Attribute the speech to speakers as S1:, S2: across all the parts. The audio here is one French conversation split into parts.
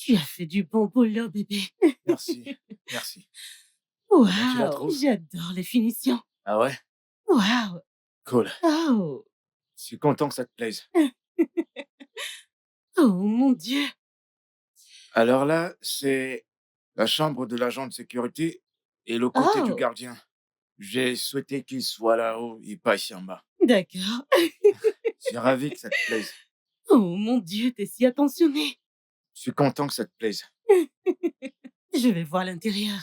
S1: Tu as fait du bon boulot, bébé.
S2: Merci, merci. Comment tu la
S1: Waouh,
S2: trouves?
S1: j'adore les finitions.
S2: Ah ouais?
S1: Waouh.
S2: Cool.
S1: Oh.
S2: Je suis content que ça te plaise.
S1: Oh mon Dieu.
S2: Alors là, c'est la chambre de l'agent de sécurité et le côté du
S1: Oh,
S2: gardien. J'ai souhaité qu'il soit là-haut et pas ici en bas.
S1: d'accord.
S2: Je suis ravi que ça te plaise.
S1: Oh mon Dieu, t'es si attentionné.
S2: Je suis content que ça te plaise.
S1: Je vais voir l'intérieur.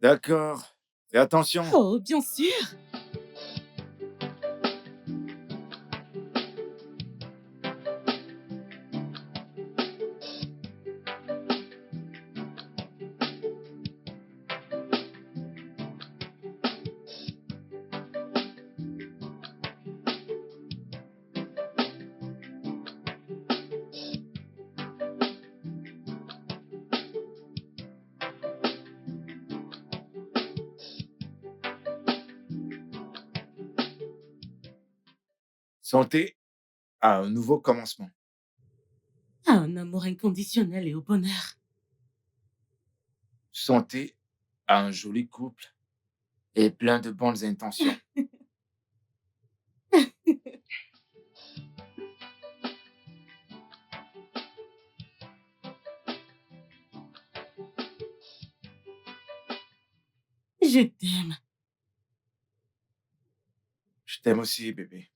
S2: D'accord. Fais attention.
S1: Oh, bien sûr.
S2: Santé à un nouveau commencement.
S1: À un amour inconditionnel et au bonheur.
S2: Santé à un joli couple et plein de bonnes intentions.
S1: Je t'aime.
S2: Je t'aime aussi, bébé.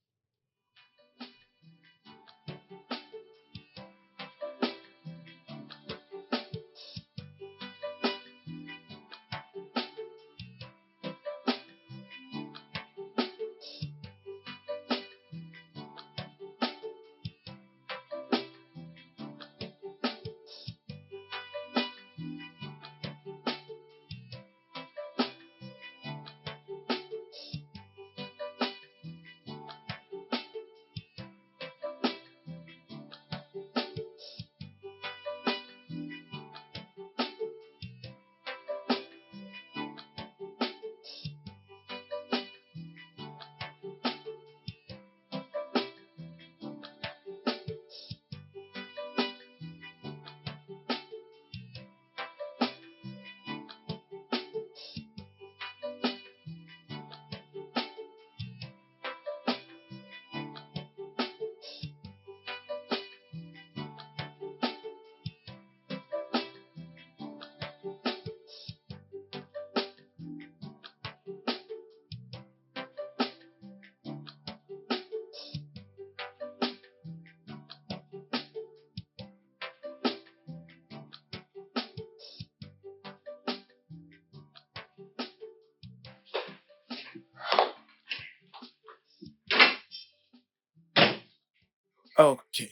S2: Ok.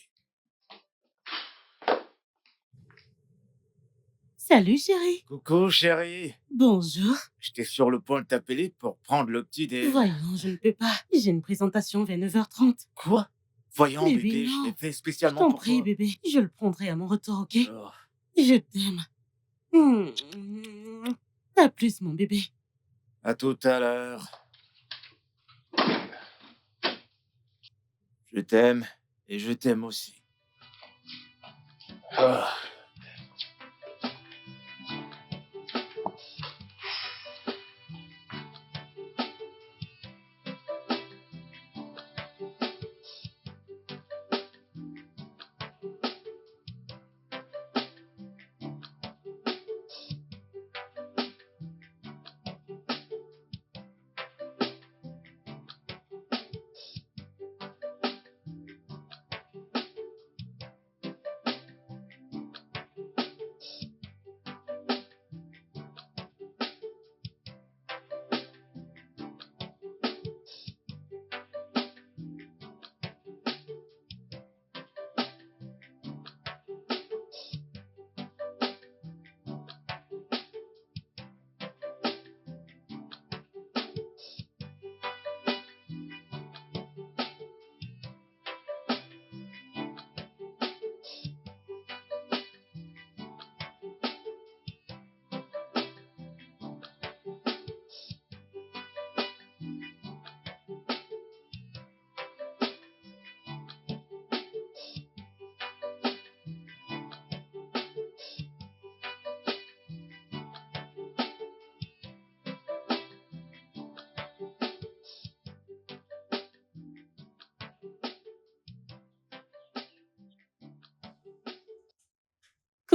S1: Salut, chérie.
S2: Coucou, chérie.
S1: Bonjour.
S2: J'étais sur le point de t'appeler pour prendre le petit déj.
S1: Voyons, je ne peux pas. J'ai une présentation vers 9h30.
S2: Quoi? Voyons,
S1: Bébé,
S2: bébé, je l'ai
S1: non.
S2: fait
S1: Je
S2: spécialement
S1: t'en
S2: pour
S1: prie,
S2: toi.
S1: bébé. Je le prendrai à mon retour, ok?
S2: Oh,
S1: Je t'aime. Hmm. À plus, mon bébé.
S2: à tout à l'heure. Je t'aime et je t'aime aussi. Ah.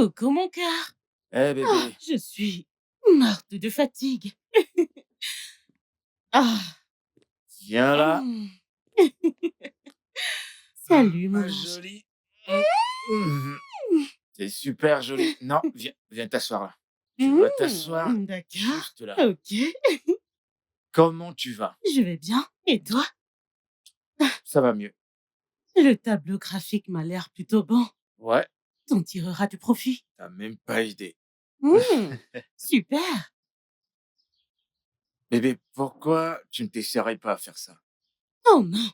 S1: Coucou mon cœur.
S2: Eh
S1: Ah,
S2: bébé,
S1: je suis morte de fatigue. Ah,
S2: viens là.
S1: mmh. Salut
S2: Ma
S1: mon ange.
S2: jolie. Mmh. C'est super joli. Non, viens t'asseoir là. Tu vas t'asseoir
S1: D'accord.
S2: juste là.
S1: OK,
S2: Comment tu vas?
S1: je vais bien. Et toi?
S2: Ça va mieux.
S1: Le tableau graphique m'a l'air plutôt bon.
S2: Ouais,
S1: T'en tireras du profit.
S2: tu même pas idée.
S1: Mmh, super.
S2: Bébé, pourquoi tu ne t'essaierais pas à faire ça?
S1: Oh non,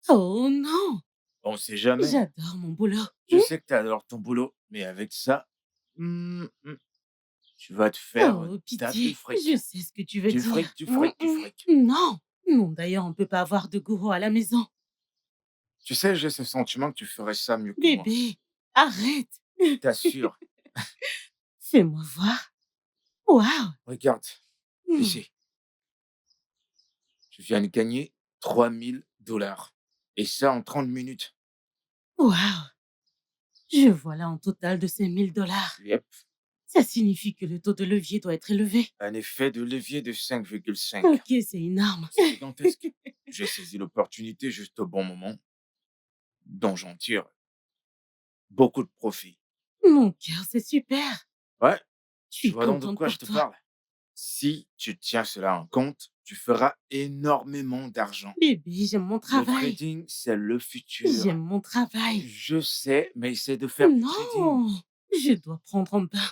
S1: oh non,
S2: On sait jamais.
S1: j'adore mon boulot.
S2: Je sais que tu adores ton boulot, mais avec ça, mmh mh, tu vas te faire un
S1: Oh
S2: tas de
S1: pitié, je
S2: fric.
S1: sais ce que tu veux dire.
S2: Du fric.
S1: Non, non d'ailleurs on peut pas avoir de gourou à la maison.
S2: Tu sais, j'ai ce sentiment que tu ferais ça mieux que moi.
S1: Bébé, arrête.
S2: Je t'assure.
S1: Fais-moi voir. Waouh.
S2: Regarde,
S1: Mmh.
S2: ici, je viens de gagner 3 000 $ et ça en 30 minutes.
S1: Waouh! Je vois là un total de 5 000 $.
S2: Yep,
S1: Ça signifie que le taux de levier doit être élevé.
S2: un effet de levier de 5,5.
S1: OK, c'est énorme.
S2: C'est gigantesque. J'ai saisi l'opportunité juste au bon moment, dont j'en tire beaucoup de profit.
S1: Mon cœur, c'est super.
S2: Ouais,
S1: Je
S2: tu
S1: suis
S2: vois donc de
S1: contente
S2: quoi
S1: pour
S2: je te
S1: toi.
S2: parle? Si tu tiens cela en compte, tu feras énormément d'argent.
S1: Bébé, j'aime mon
S2: Le
S1: travail.
S2: trading, c'est le futur.
S1: J'aime mon travail.
S2: Je sais, mais essaie de faire du trading.
S1: Non, je dois prendre un bain.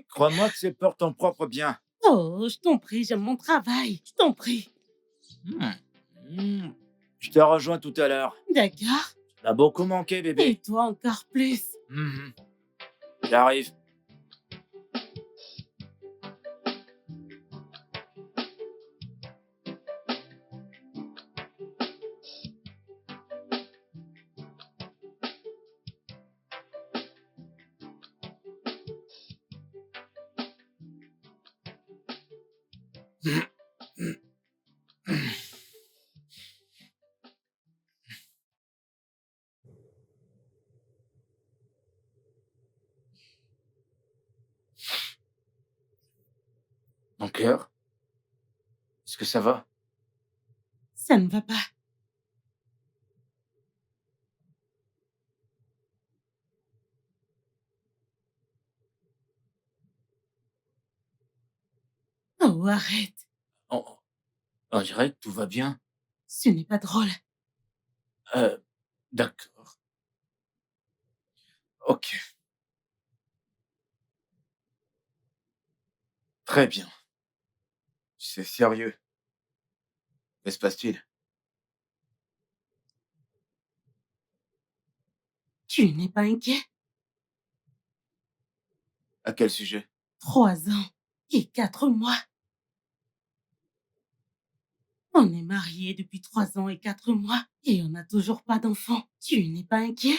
S2: Crois-moi que c'est pour ton propre bien.
S1: Oh, je t'en prie, j'aime mon travail. Je t'en prie.
S2: Hmm. Hmm. Je te rejoins tout à l'heure.
S1: D'accord.
S2: T'as beaucoup manqué,
S1: Et
S2: bébé.
S1: toi encore plus.
S2: Mhm. J'arrive. Mon cœur, est-ce que ça va?
S1: Ça ne va pas. Oh, arrête.
S2: On, on dirait que tout va bien.
S1: Ce n'est pas drôle.
S2: Euh, d'accord. Ok, très bien. C'est sérieux. Que se passe-t-il?
S1: Tu n'es pas inquiet?
S2: À quel sujet?
S1: 3 ans et 4 mois. On est mariés depuis 3 ans et 4 mois et on n'a toujours pas d'enfant. Tu n'es pas inquiet?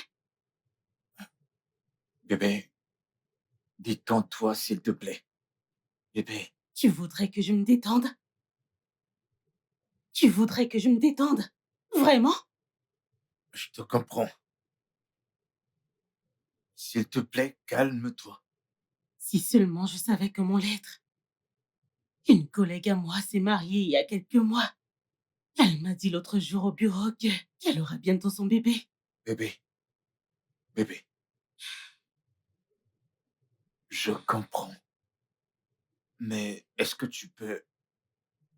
S2: Bébé, détends-toi, s'il te plaît. Bébé,
S1: Tu voudrais que je me détende? Tu voudrais que je me détende? Vraiment?
S2: je te comprends. S'il te plaît, calme-toi.
S1: Si seulement je savais comment l'être. Une collègue à moi s'est mariée il y a quelques mois. Elle m'a dit l'autre jour au bureau qu'elle aura bientôt son bébé.
S2: Bébé, bébé, je comprends. Mais est-ce que tu peux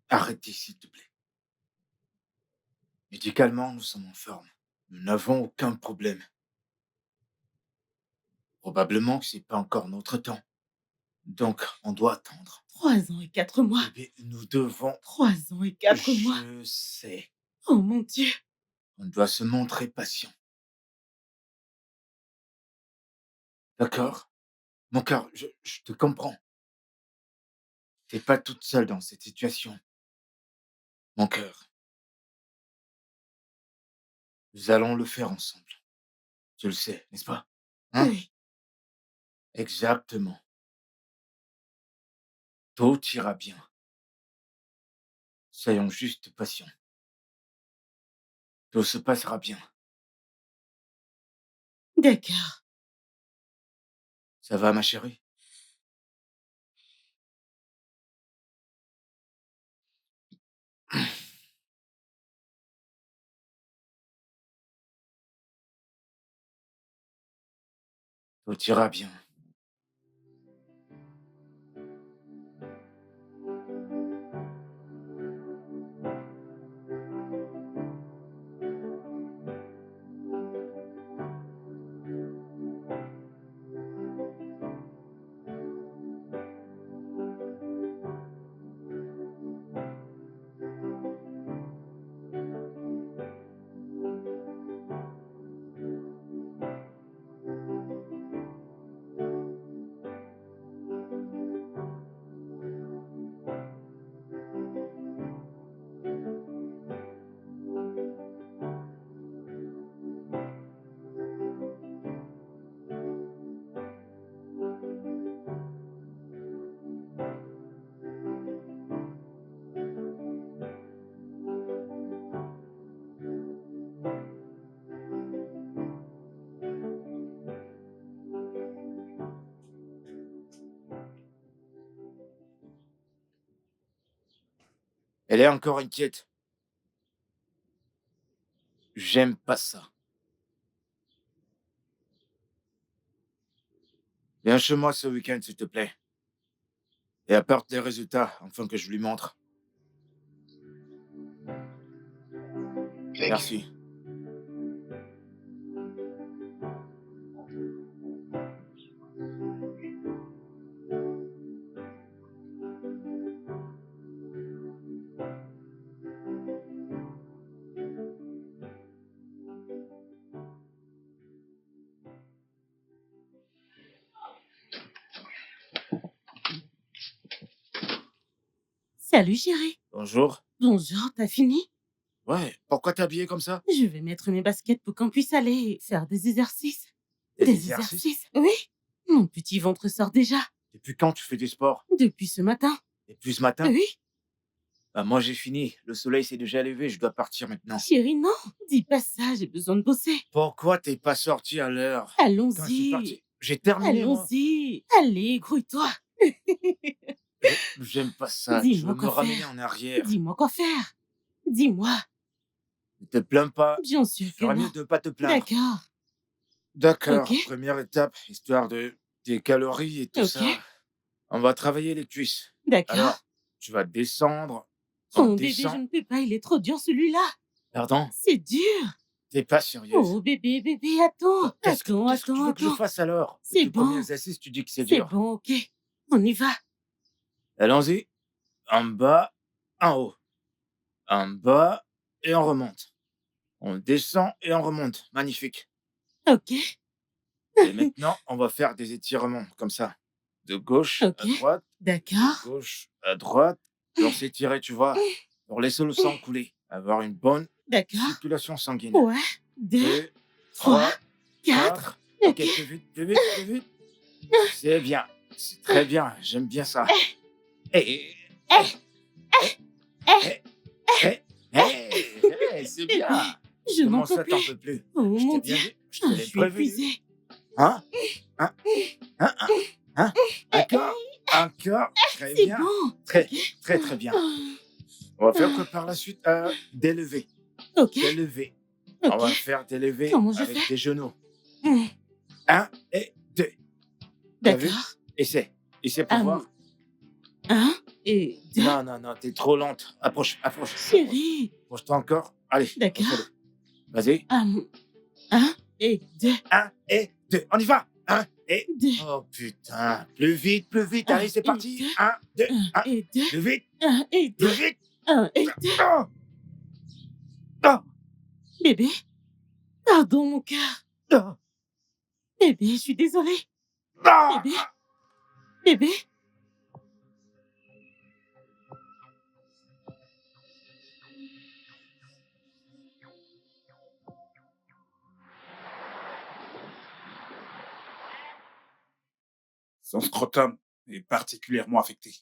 S2: arrêter, s'il te plaît? Médicalement, nous sommes en forme. Nous n'avons aucun problème. Probablement que c'est pas encore notre temps. Donc, on doit attendre.
S1: 3 ans et 4 mois.
S2: Bébé, nous devons...
S1: 3 ans et 4 mois.
S2: Je sais.
S1: Oh mon Dieu.
S2: On doit se montrer patient. D'accord? Mon cœur, je te comprends. T'es pas toute seule dans cette situation. Mon cœur, nous allons le faire ensemble. Tu le sais, n'est-ce pas? Hein?
S1: Oui.
S2: Exactement. Tout ira bien. Soyons juste patients. Tout se passera bien.
S1: D'accord.
S2: Ça va, ma chérie? Tout ira bien. Elle est encore inquiète. J'aime pas ça. Viens chez moi ce week-end, s'il te plaît. Et apporte les résultats, afin que je lui montre.
S3: Greg,
S2: Merci.
S1: Salut chérie.
S2: Bonjour.
S1: Bonjour, t'as fini?
S2: Ouais, pourquoi t'es habillée comme ça?
S1: Je vais mettre mes baskets pour qu'on puisse aller faire des exercices.
S2: Des
S1: Des
S2: exercices?
S1: exercices? Oui. Mon petit ventre sort déjà.
S2: Depuis quand tu fais du sport?
S1: Depuis ce matin.
S2: Depuis ce matin?
S1: Oui.
S2: Bah, moi, j'ai fini. Le soleil s'est déjà levé, je dois partir maintenant.
S1: Chérie, non. Dis pas ça, j'ai besoin de bosser.
S2: Pourquoi t'es pas sorti à l'heure? Quand je suis
S1: Allons-y.
S2: parti, j'ai terminé, moi.
S1: Allons-y. Allez, grouille-toi.
S2: J'aime pas ça. Tu
S1: Dis-moi
S2: veux me
S1: quoi
S2: ramener
S1: faire.
S2: en arrière.
S1: Dis-moi quoi faire. Dis-moi.
S2: Ne te plains pas.
S1: Bien
S2: Tu
S1: sûr que
S2: feras
S1: non.
S2: mieux de pas te plaindre.
S1: D'accord. Ok.
S2: D'accord, première étape, histoire de tes calories et tout
S1: Ok.
S2: ça. On va travailler les cuisses.
S1: D'accord.
S2: Alors, tu vas descendre. On
S1: Oh bébé, je
S2: descend.
S1: ne peux pas, il est trop dur celui-là.
S2: Pardon?
S1: C'est dur.
S2: T'es pas sérieuse.
S1: Oh bébé, bébé, attends.
S2: Bah,
S1: Attends,
S2: qu'est-ce que tu
S1: attends,
S2: veux que je
S1: attends.
S2: fasse alors?
S1: C'est
S2: Depuis le premier
S1: bon.
S2: exercice, tu dis que c'est
S1: C'est
S2: dur.
S1: bon, ok. On y va.
S2: Allons-y. En bas, en haut. En bas et on remonte. On descend et on remonte. Magnifique.
S1: Ok.
S2: Et maintenant, on va faire des étirements comme ça. De gauche
S1: Ok.
S2: à droite, de
S1: D'accord.
S2: gauche à droite. Pour s'étirer, tu vois. Pour laisser le sang couler. Avoir une bonne
S1: D'accord.
S2: circulation sanguine.
S1: Ouais. 2,
S2: 2,
S1: 3,
S2: 3,
S1: 4.
S2: 4. Ok,
S1: Ok.
S2: plus vite, plus vite, plus vite. C'est bien. C'est très bien. J'aime bien ça. Eh, eh, eh, eh, eh, eh, c'est bien.
S1: Je n'en
S2: Comment
S1: peux
S2: ça, t'en
S1: plus.
S2: peux plus?
S1: Oh
S2: Je
S1: mon
S2: t'ai
S1: Dieu.
S2: bien dit. Je te
S1: Je
S2: l'ai
S1: suis
S2: prévenu.
S1: épuisée.
S2: Hein? Hein? Hein? Hein? Hein? Encore? Encore? Très
S1: C'est
S2: bien.
S1: bon.
S2: Très,
S1: Ok.
S2: très, très bien. On va faire que par la suite, des levées.
S1: Ok.
S2: Des levées. On
S1: Ok.
S2: va faire des levées
S1: Comment je
S2: avec
S1: fais?
S2: tes genoux.
S1: Hmm.
S2: 1 et 2. T'as vu?
S1: D'accord.
S2: Essaie. Essaie pour voir.
S1: 1 et 2.
S2: Non, non, non, t'es trop lente. Approche, approche, approche.
S1: Chérie.
S2: Approche-toi encore. Allez,
S1: D'accord.
S2: refais-le. Vas-y.
S1: 1 et 2.
S2: 1 et 2. On y va. 1 et...
S1: 2.
S2: Oh putain. Plus vite, plus vite.
S1: Un
S2: Allez, c'est
S1: et
S2: parti.
S1: deux.
S2: 1, 2,
S1: 1
S2: 1.
S1: et 2.
S2: Plus vite,
S1: 1 et 2.
S2: plus vite.
S1: 1 et 2.
S2: Oh, oh,
S1: Bébé. Pardon, mon cœur.
S2: oh,
S1: Bébé, je suis désolée.
S2: oh.
S1: Bébé. Bébé.
S3: son scrotum est particulièrement affecté.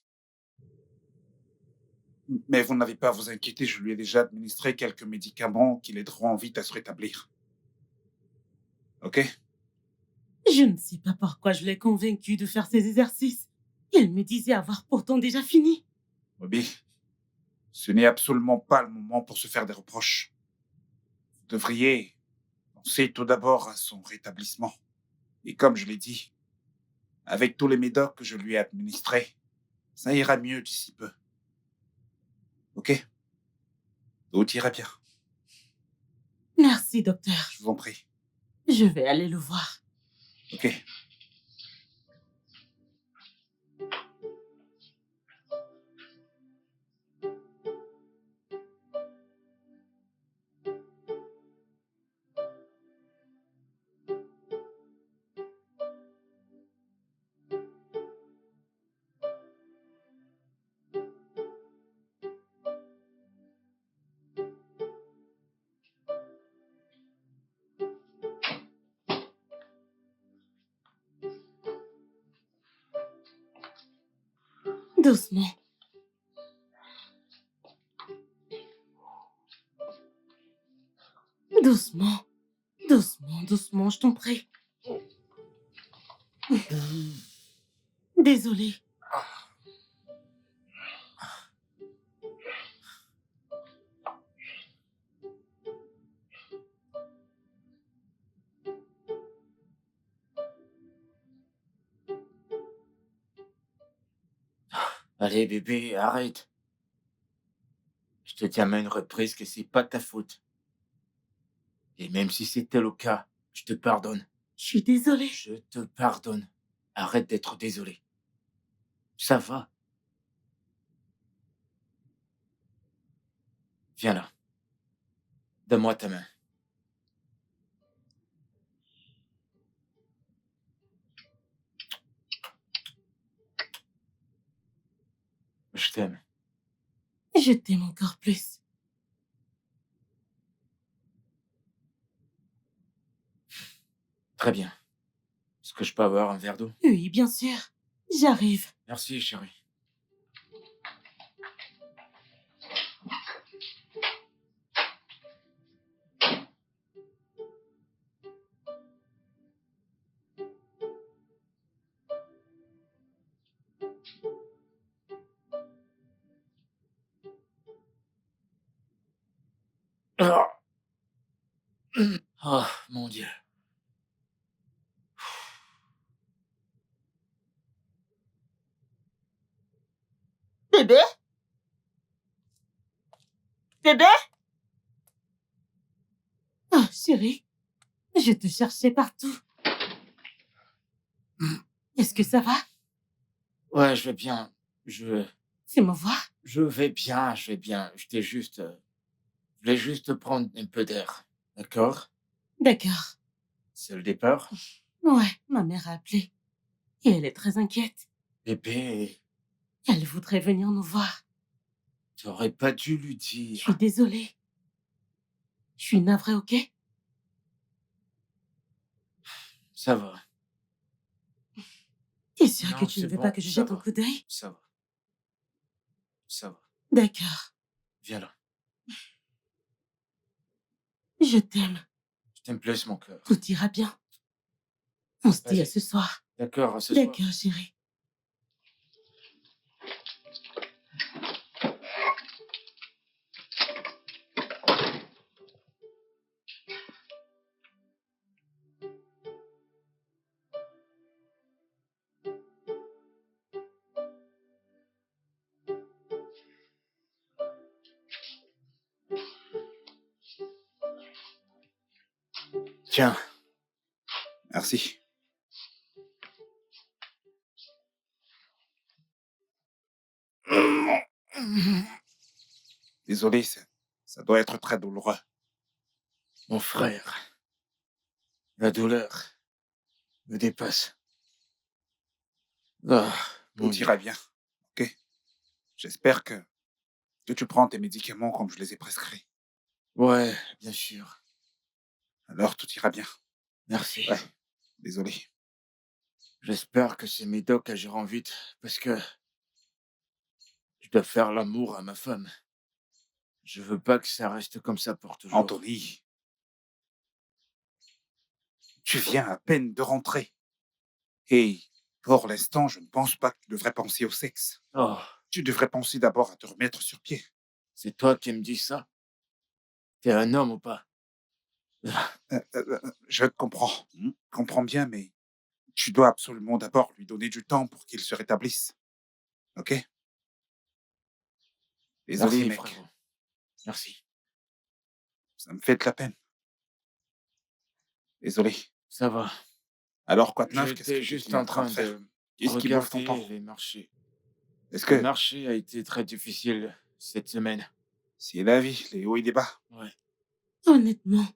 S3: Mais vous n'avez pas à vous inquiéter, je lui ai déjà administré quelques médicaments qui l'aideront vite à se rétablir. Ok?
S1: Je ne sais pas pourquoi je l'ai convaincu de faire ces exercices. Il me disait avoir pourtant déjà fini.
S3: Bobby, ce n'est absolument pas le moment pour se faire des reproches. Vous devriez penser tout d'abord à son rétablissement. Et comme je l'ai dit, avec tous les médocs que je lui ai administrés, ça ira mieux d'ici peu. Ok? Tout ira bien.
S1: Merci, docteur.
S3: Je vous en prie.
S1: Je vais aller le voir.
S3: Ok.
S1: Doucement. Doucement. Doucement, doucement, je t'en prie. Désolée.
S2: Allez, bébé, arrête. Je te dis à maintes reprises que c'est pas ta faute. Et même si c'était le cas, je te pardonne.
S1: Je suis désolée.
S2: Je te pardonne. Arrête d'être désolé. Ça va. Viens là. Donne-moi ta main. Je t'aime.
S1: Je t'aime encore plus.
S2: Très bien. Est-ce que je peux avoir un verre d'eau?
S1: Oui, bien sûr. J'arrive.
S2: Merci, chérie. Oh, oh mon Dieu.
S1: Bébé? Bébé? Oh, chérie. Je te cherchais partout. Est-ce que ça va?
S2: Ouais, je vais bien. Je
S1: C'est me voir?
S2: je vais bien, je vais bien. Je voulais juste prendre un peu d'air. D'accord?
S1: D'accord.
S2: C'est le départ?
S1: Ouais, ma mère a appelé. Et elle est très inquiète.
S2: Bébé,
S1: Elle voudrait venir nous voir.
S2: t'aurais pas dû lui
S1: Je suis
S2: dire.
S1: désolée. Je suis navrée, ok?
S2: Ça va.
S1: T'es sûr
S2: Non,
S1: que tu ne
S2: c'est
S1: veux pas
S2: bon,
S1: que je
S2: ça
S1: jette un
S2: va.
S1: coup d'œil?
S2: Ça va. Ça va.
S1: D'accord.
S2: Viens là.
S1: Je t'aime.
S2: Je t'aime plus, mon cœur.
S1: Tout ira bien. On se dit à
S2: Vas-y.
S1: ce soir.
S2: D'accord, à ce soir.
S1: D'accord, chérie.
S2: Tiens.
S3: Merci. Désolé, ça doit être très douloureux.
S2: Mon frère, la douleur me dépasse. Ah, mon
S3: Tout
S2: Dieu.
S3: ira bien. Ok? J'espère que tu prends tes médicaments comme je les ai prescrits.
S2: Ouais, bien sûr.
S3: Alors tout ira bien.
S2: Merci.
S3: Ouais. Désolé.
S2: J'espère que ces médocs agiront vite parce que je dois faire l'amour à ma femme. Je veux pas que ça reste comme ça pour toujours.
S3: Anthony, Tu viens à peine de rentrer. Et pour l'instant, je ne pense pas que tu devrais penser au sexe.
S2: Oh,
S3: Tu devrais penser d'abord à te remettre sur pied.
S2: c'est toi qui me dis ça? T'es un homme ou pas?
S3: Je te comprends. Comprends bien, mais tu dois absolument d'abord lui donner du temps pour qu'il se rétablisse. Ok? Désolé,
S2: Merci,
S3: mec.
S2: frérot. Merci.
S3: Ça me fait de la peine. Désolé.
S2: Ça va.
S3: Alors, quoi de neuf? Qu'est-ce
S2: J'étais
S3: que
S2: juste
S3: tu es en
S2: en
S3: train de
S2: train
S3: faire?
S2: de
S3: Qu'est-ce qui bouffe ton temps?
S2: regarder les marchés.
S3: Est-ce
S2: Le
S3: que
S2: marché a été très difficile cette semaine.
S3: c'est la vie, les hauts et les bas?
S2: Ouais.
S1: Honnêtement,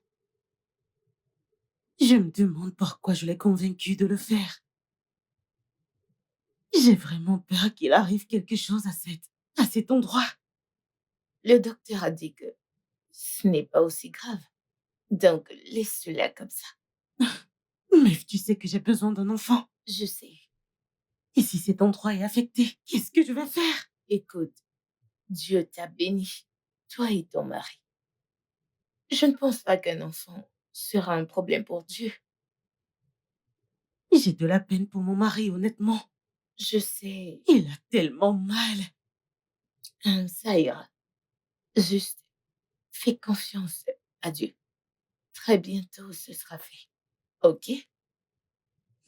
S1: je me demande pourquoi je l'ai convaincu de le faire. J'ai vraiment peur qu'il arrive quelque chose à cet endroit.
S4: Le docteur a dit que ce n'est pas aussi grave. Donc, laisse-la comme ça.
S1: Mais tu sais que j'ai besoin d'un enfant.
S4: Je sais.
S1: Et si cet endroit est affecté, qu'est-ce que je vais faire?
S4: Écoute, Dieu t'a béni, toi et ton mari. Je ne pense pas qu'un enfant sera un problème pour Dieu.
S1: J'ai de la peine pour mon mari, honnêtement.
S4: Je sais,
S1: Il a tellement mal.
S4: ça ira. Juste, fais confiance à Dieu. Très bientôt, ce sera fait. Ok?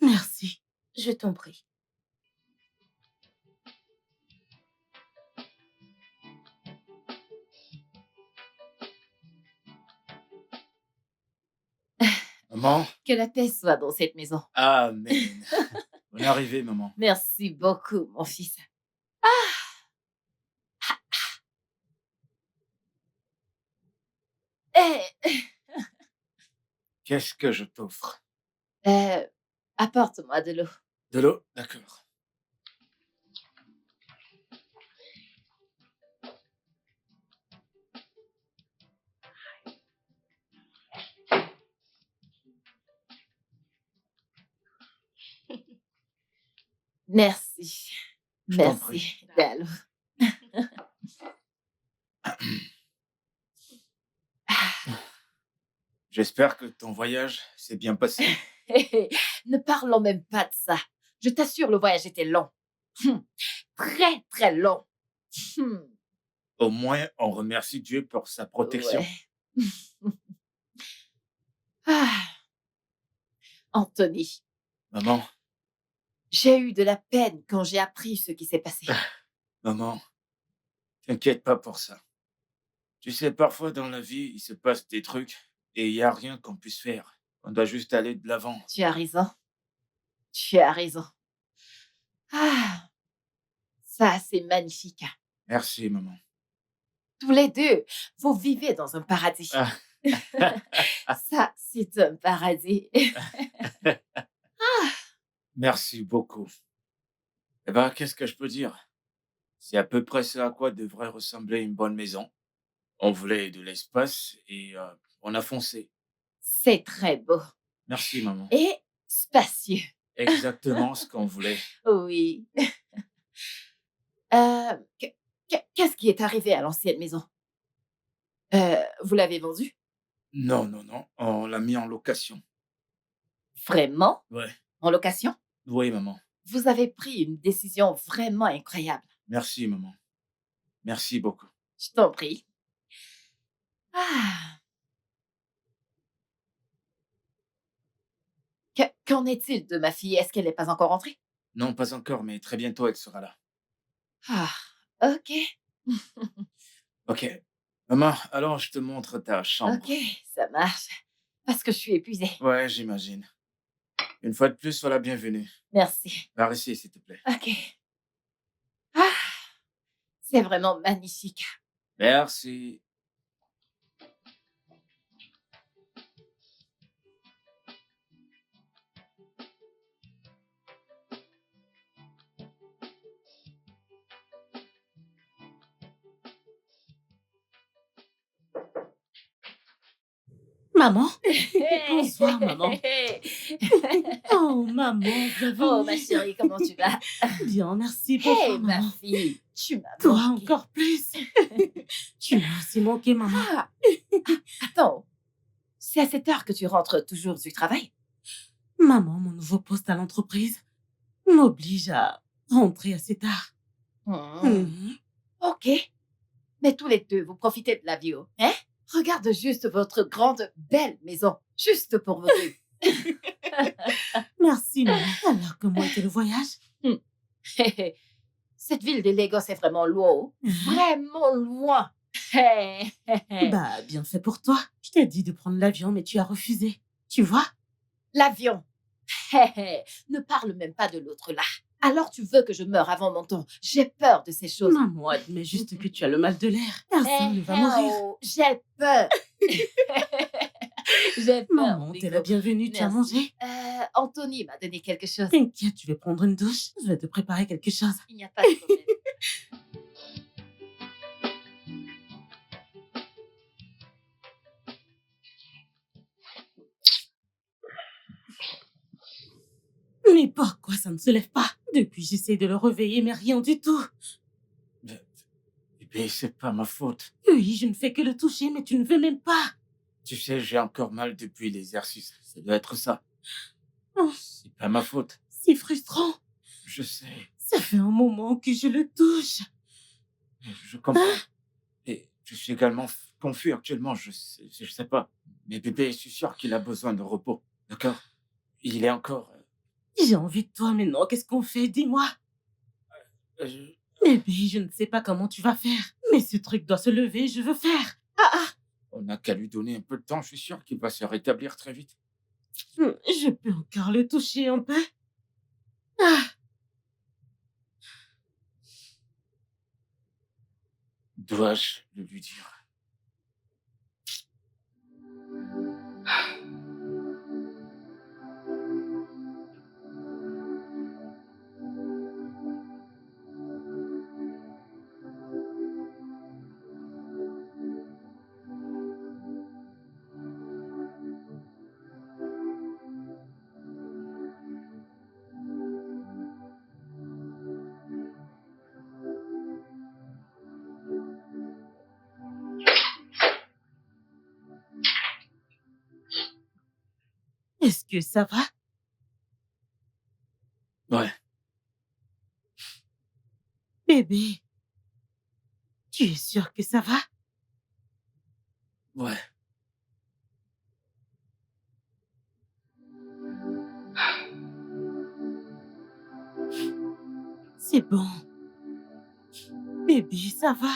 S1: Merci.
S4: Je t'en prie.
S2: Maman?
S4: Que la paix soit dans cette maison.
S2: Amen. Bonne arrivée, maman.
S4: Merci beaucoup, mon fils. Eh,
S2: Qu'est-ce que je t'offre?
S4: apporte-moi de l'eau.
S2: De l'eau? D'accord.
S4: Merci.
S2: Je t'en prie.
S4: Merci, Dalo.
S2: J'espère que ton voyage s'est bien passé.
S4: Ne parlons même pas de ça. Je t'assure, le voyage était long. Très, très long.
S2: Au moins, on remercie Dieu pour sa protection.
S4: Ouais. Ah. Anthony,
S2: Maman,
S4: j'ai eu de la peine quand j'ai appris ce qui s'est passé.
S2: maman, t'inquiète pas pour ça. Tu sais, parfois dans la vie, il se passe des trucs et il n'y a rien qu'on puisse faire. On doit juste aller de l'avant.
S4: Tu as raison. Tu as raison. Ah, ça, c'est magnifique.
S2: Merci, maman.
S4: Tous les deux, vous vivez dans un paradis.
S2: Ah.
S4: Ça, c'est un paradis.
S2: Merci beaucoup. Eh ben, qu'est-ce que je peux dire? C'est à peu près ça à quoi devrait ressembler une bonne maison. On voulait de l'espace et on a foncé.
S4: C'est très beau.
S2: Merci, maman.
S4: Et spacieux.
S2: Exactement ce qu'on voulait.
S4: Oui. Qu'est-ce qui est arrivé à l'ancienne maison? Vous l'avez vendue?
S2: Non, non, non. On l'a mis en location.
S4: Vraiment?
S2: Ouais.
S4: En location?
S2: Oui, maman.
S4: Vous avez pris une décision vraiment incroyable.
S2: Merci, maman. Merci beaucoup.
S4: Je t'en prie. Ah. Qu'en est-il de ma fille? Est-ce qu'elle n'est pas encore rentrée?
S2: Non, pas encore, mais très bientôt, elle sera là.
S4: Ah, ok.
S2: Ok. Maman, alors je te montre ta chambre.
S4: Ok, ça marche. Parce que je suis épuisée.
S2: Ouais, j'imagine. Une fois de plus, sois la bienvenue.
S4: Merci.
S2: Par ici, s'il te plaît.
S4: Ok. Ah, c'est vraiment magnifique.
S2: Merci.
S1: Maman? Bonsoir, maman. Oh, maman, bienvenue.
S4: Oh, ma chérie, comment tu vas?
S1: Bien, merci. Bonsoir,
S4: Hey, ma
S1: maman.
S4: fille, tu m'as
S1: Toi
S4: manqué.
S1: encore plus. Tu m'as aussi manqué, maman.
S4: Ah, attends, c'est à cette heure que tu rentres toujours du travail?
S1: Maman, mon nouveau poste à l'entreprise m'oblige à rentrer assez tard. Mhm.
S5: Ok. Mais tous les deux, vous profitez de la vie, oh, hein? Regarde juste votre grande, belle maison. Juste pour vous deux.
S1: Merci, maman. Alors, comment était le voyage?
S5: Cette ville de Lagos est vraiment loin, oh. Vraiment loin.
S1: Bah, bien fait pour toi. Je t'ai dit de prendre l'avion, mais tu as refusé. Tu vois?
S5: L'avion. Ne parle même pas de l'autre là. Alors tu veux que je meure avant mon temps. J'ai peur de ces choses.
S1: Maman, admets juste que tu as le mal de l'air. Personne ne va mourir.
S5: Oh, j'ai peur. J'ai peur.
S1: Maman, t'es la
S5: Bingo.
S1: bienvenue, tu as
S5: Merci.
S1: mangé?
S5: Anthony m'a donné quelque chose.
S1: T'inquiète, je vais prendre une douche. Je vais te préparer quelque chose.
S5: Il n'y a pas de problème.
S1: Mais pourquoi ça ne se lève pas? Depuis, j'essaie de le réveiller, mais rien du tout.
S2: Bébé, c'est pas ma faute.
S1: Oui, je ne fais que le toucher, mais tu ne veux même pas.
S2: Tu sais, j'ai encore mal depuis l'exercice. Ça doit être ça.
S1: Oh,
S2: C'est pas ma faute.
S1: c'est frustrant.
S2: Je sais.
S1: Ça fait un moment que je le touche.
S2: Je comprends. Et je suis également confus actuellement. Je sais pas. Mais bébé, je suis sûr qu'il a besoin de repos. D'accord? Il est encore...
S1: J'ai envie de toi, mais non, qu'est-ce qu'on fait? Dis-moi.
S2: je-
S1: Bébé, je ne sais pas comment tu vas faire. Mais ce truc doit se lever, je veux faire.
S2: On n'a qu'à lui donner un peu de temps. Je suis sûr qu'il va se rétablir très vite.
S1: Je peux encore le toucher un peu. Ah,
S2: Dois-je le lui dire?
S1: est-ce que ça va?
S2: Ouais.
S1: Bébé, tu es sûr que ça va?
S2: Ouais.
S1: C'est bon. Bébé, ça va?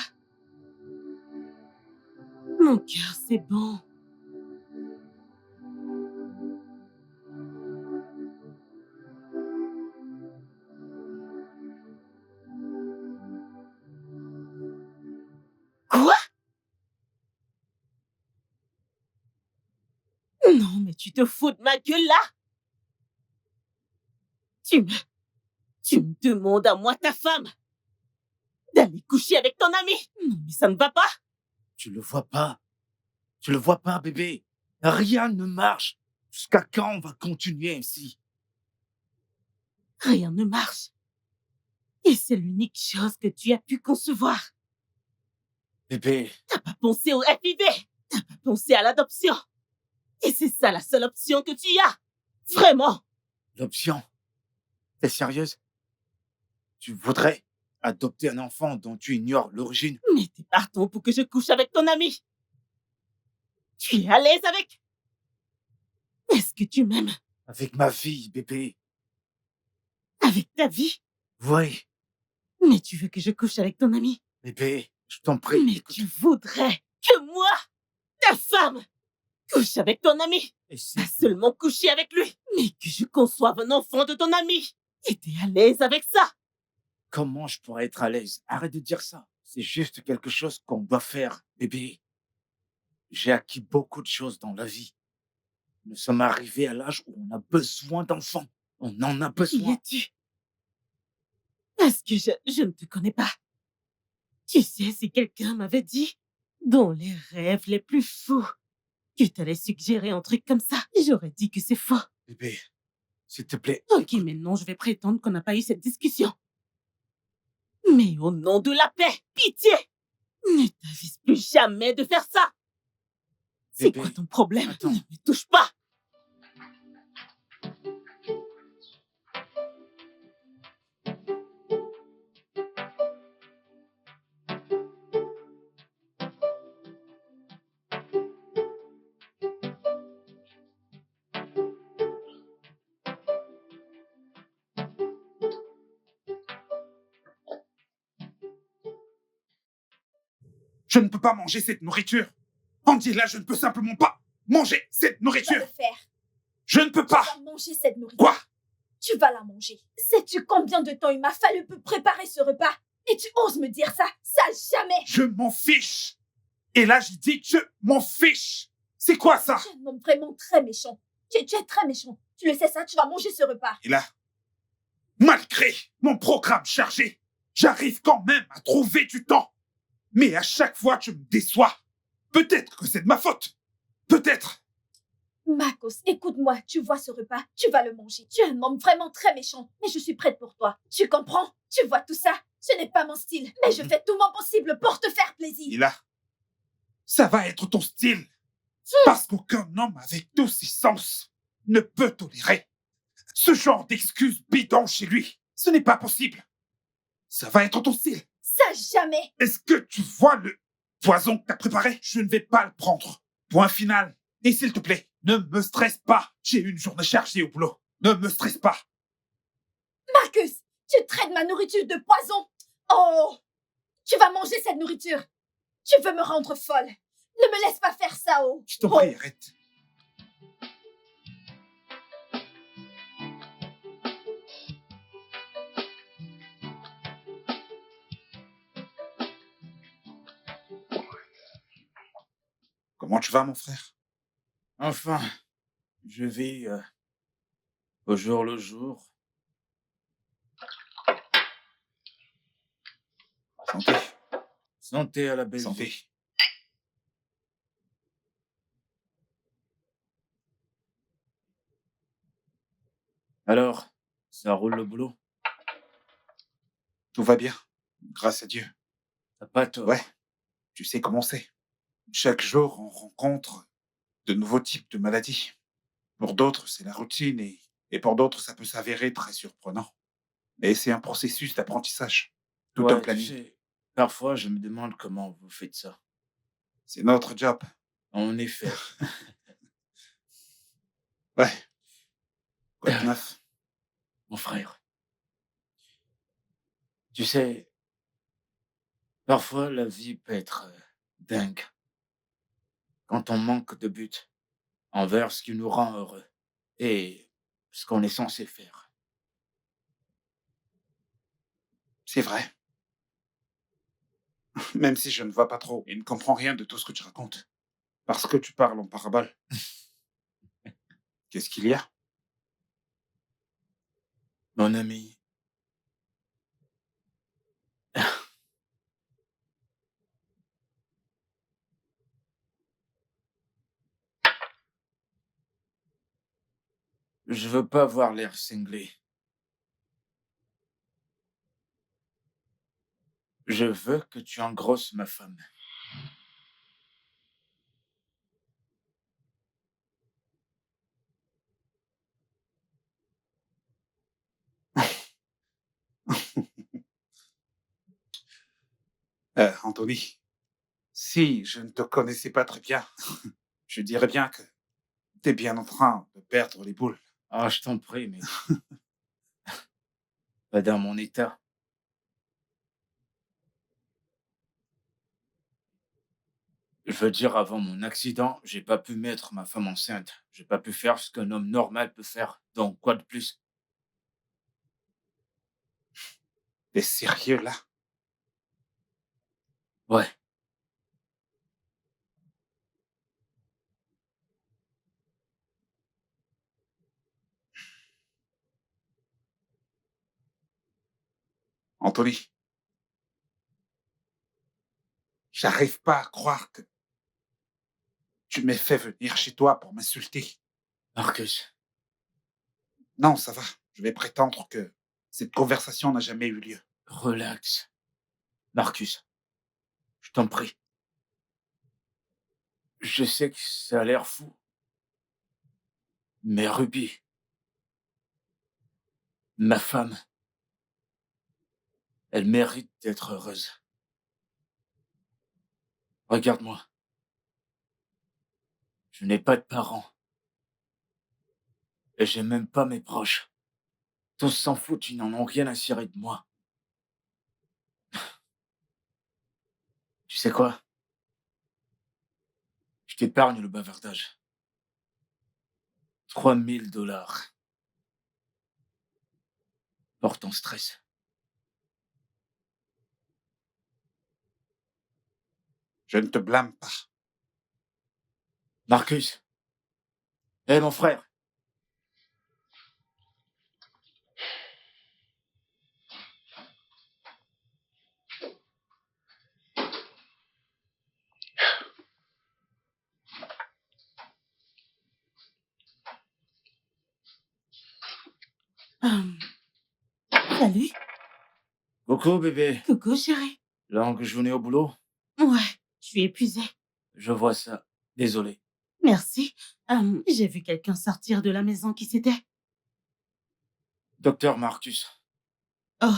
S1: Mon cœur, c'est bon. Quoi? Non, mais tu te fous de ma gueule là? Tu me demandes à moi, ta femme, d'aller coucher avec ton ami? Non, mais ça ne va pas.
S2: Tu le vois pas? Tu le vois pas, bébé? Rien ne marche. Jusqu'à quand on va continuer ainsi?
S1: Rien ne marche. Et c'est l'unique chose que tu as pu concevoir.
S2: Bébé,
S1: T'as pas pensé au FIV. T'as pas pensé à l'adoption. Et c'est ça la seule option que tu as. Vraiment.
S2: l'option. T'es sérieuse? Tu voudrais adopter un enfant dont tu ignores l'origine?
S1: Mais t'es partant pour que je couche avec ton ami. Tu es à l'aise avec? Est-ce que tu m'aimes?
S2: Avec ma vie, bébé.
S1: Avec ta vie?
S2: Oui,
S1: Mais tu veux que je couche avec ton ami?
S2: bébé, je t'en prie.
S1: Mais
S2: écoute.
S1: tu voudrais que moi, ta femme, couche avec ton ami?
S2: Et c'est-
S1: Pas seulement coucher avec lui, mais que je conçoive un enfant de ton ami. Et t'es à l'aise avec ça?
S2: Comment je pourrais être à l'aise? Arrête de dire ça. C'est juste quelque chose qu'on doit faire, bébé. J'ai acquis beaucoup de choses dans la vie. Nous sommes arrivés à l'âge où on a besoin d'enfants. On en a
S1: Qui
S2: besoin.
S1: es-tu? Parce que je ne te connais pas. Tu sais, si quelqu'un m'avait dit, dans les rêves les plus fous, que t'allais suggérer un truc comme ça, j'aurais dit que c'est faux.
S2: Bébé, s'il te plaît.
S1: Ok, maintenant je vais prétendre qu'on n'a pas eu cette discussion. Mais au nom de la paix, pitié, ne t'avise plus jamais de faire ça. C'est
S2: Bébé,
S1: quoi ton problème?
S2: attends.
S1: Ne me touche pas.
S3: Je ne peux pas manger cette nourriture. Andy, là, je ne peux simplement pas manger cette
S6: Tu vas
S3: nourriture.
S6: le faire.
S3: Je ne peux
S6: Tu
S3: pas.
S6: vas manger cette nourriture.
S3: Quoi?
S6: Tu vas la manger. Sais-tu combien de temps il m'a fallu pour préparer ce repas? Et tu oses me dire ça? Ça, jamais.
S3: Je m'en fiche. Et là, je dis que je m'en fiche. C'est quoi ça?
S6: Tu es un homme vraiment très méchant. Tu es très méchant. Tu le sais ça, tu vas manger ce repas.
S3: Et là, malgré mon programme chargé, j'arrive quand même à trouver du temps. Mais à chaque fois, tu me déçois. Peut-être que c'est de ma faute. Peut-être.
S6: Marcos, écoute-moi, tu vois ce repas, tu vas le manger. Tu es un homme vraiment très méchant, mais je suis prête pour toi. Tu comprends? Tu vois tout ça? Ce n'est pas mon style, mais je fais tout mon possible pour te faire plaisir.
S3: Et là, ça va être ton style. Parce qu'aucun homme avec tous ses sens ne peut tolérer ce genre d'excuses bidons chez lui. Ce n'est pas possible. Ça va être ton style.
S6: Ça, jamais.
S3: Est-ce que tu vois le poison que t'as préparé? Je ne vais pas le prendre. Point final. Et s'il te plaît, ne me stresse pas. J'ai une journée chargée au boulot. Ne me stresse pas.
S6: Marcus, tu traites ma nourriture de poison. Oh, tu vas manger cette nourriture. Tu veux me rendre folle. Ne me laisse pas faire ça, oh.
S3: Je t'en prie, arrête. Comment tu vas, mon frère?
S2: Enfin, je vis au jour le jour.
S3: Santé.
S2: Santé à la belle
S3: Santé.
S2: vie. Alors, ça roule le boulot?
S3: Tout va bien. Grâce à Dieu.
S2: T'as pas tort.
S3: Ouais. Tu sais comment c'est. Chaque jour, on rencontre de nouveaux types de maladies. Pour d'autres, c'est la routine et pour d'autres, ça peut s'avérer très surprenant. Mais c'est un processus d'apprentissage. Tout
S2: Ouais,
S3: un
S2: tu
S3: planning.
S2: sais, parfois, je me demande comment vous faites ça.
S3: C'est notre job.
S2: En effet.
S3: Ouais. Quoi de neuf?
S2: Mon frère. Tu sais, parfois la vie peut être dingue quand on manque de but envers ce qui nous rend heureux et ce qu'on est censé faire.
S3: C'est vrai. Même si je ne vois pas trop et ne comprends rien de tout ce que tu racontes. Parce que tu parles en parabole. Qu'est-ce qu'il y a?
S2: Mon ami, je veux pas avoir l'air cinglé. Je veux que tu engrosses ma femme.
S3: Anthony, si je ne te connaissais pas très bien, je dirais bien que t'es bien en train de perdre les boules.
S2: Ah, je t'en prie, mais pas dans mon état. Je veux dire, avant mon accident, j'ai pas pu mettre ma femme enceinte. J'ai pas pu faire ce qu'un homme normal peut faire. Donc, quoi de plus?
S3: T'es sérieux là?
S2: Ouais.
S3: Anthony, j'arrive pas à croire que tu m'aies fait venir chez toi pour m'insulter.
S2: Marcus,
S3: Non, ça va. Je vais prétendre que cette conversation n'a jamais eu lieu.
S2: relax. Marcus, je t'en prie. Je sais que ça a l'air fou. Mais Ruby, ma femme, elle mérite d'être heureuse. Regarde-moi. Je n'ai pas de parents. Et j'ai même pas mes proches. Tous s'en foutent, ils n'en ont rien à cirer de moi. Tu sais quoi? Je t'épargne le bavardage. 3 000 $. Porte ton stress.
S3: Je ne te blâme pas.
S2: Marcus. Hé, mon frère.
S1: Hum, Salut.
S2: Coucou, bébé.
S1: Coucou, chérie.
S2: Longue journée au boulot.
S1: Ouais, je suis épuisée.
S2: Je vois ça. Désolé.
S1: Merci. J'ai vu quelqu'un sortir de la maison. Qui c'était?
S2: Docteur Marcus.
S1: Oh,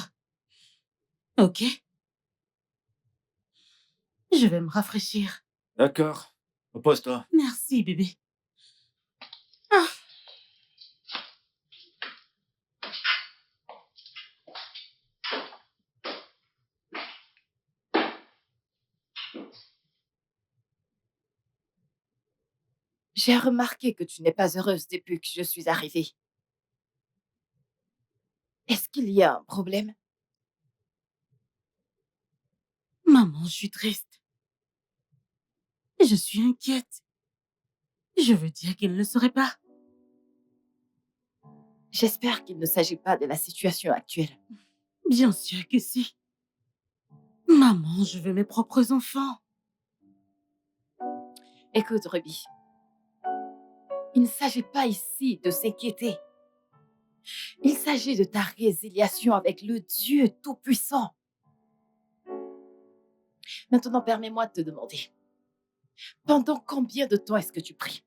S1: ok. Je vais me rafraîchir.
S2: D'accord. Repose-toi.
S1: Merci, bébé. Ah,
S5: J'ai remarqué que tu n'es pas heureuse depuis que je suis arrivée. Est-ce qu'il y a un problème?
S1: maman, je suis triste. Je suis inquiète. Je veux dire qu'il ne le saurait pas.
S5: J'espère qu'il ne s'agit pas de la situation actuelle.
S1: Bien sûr que si. Maman, je veux mes propres enfants.
S5: Écoute, Ruby, il ne s'agit pas ici de s'inquiéter. Il s'agit de ta résiliation avec le Dieu Tout-Puissant. Maintenant, permets-moi de te demander, pendant combien de temps est-ce que tu pries?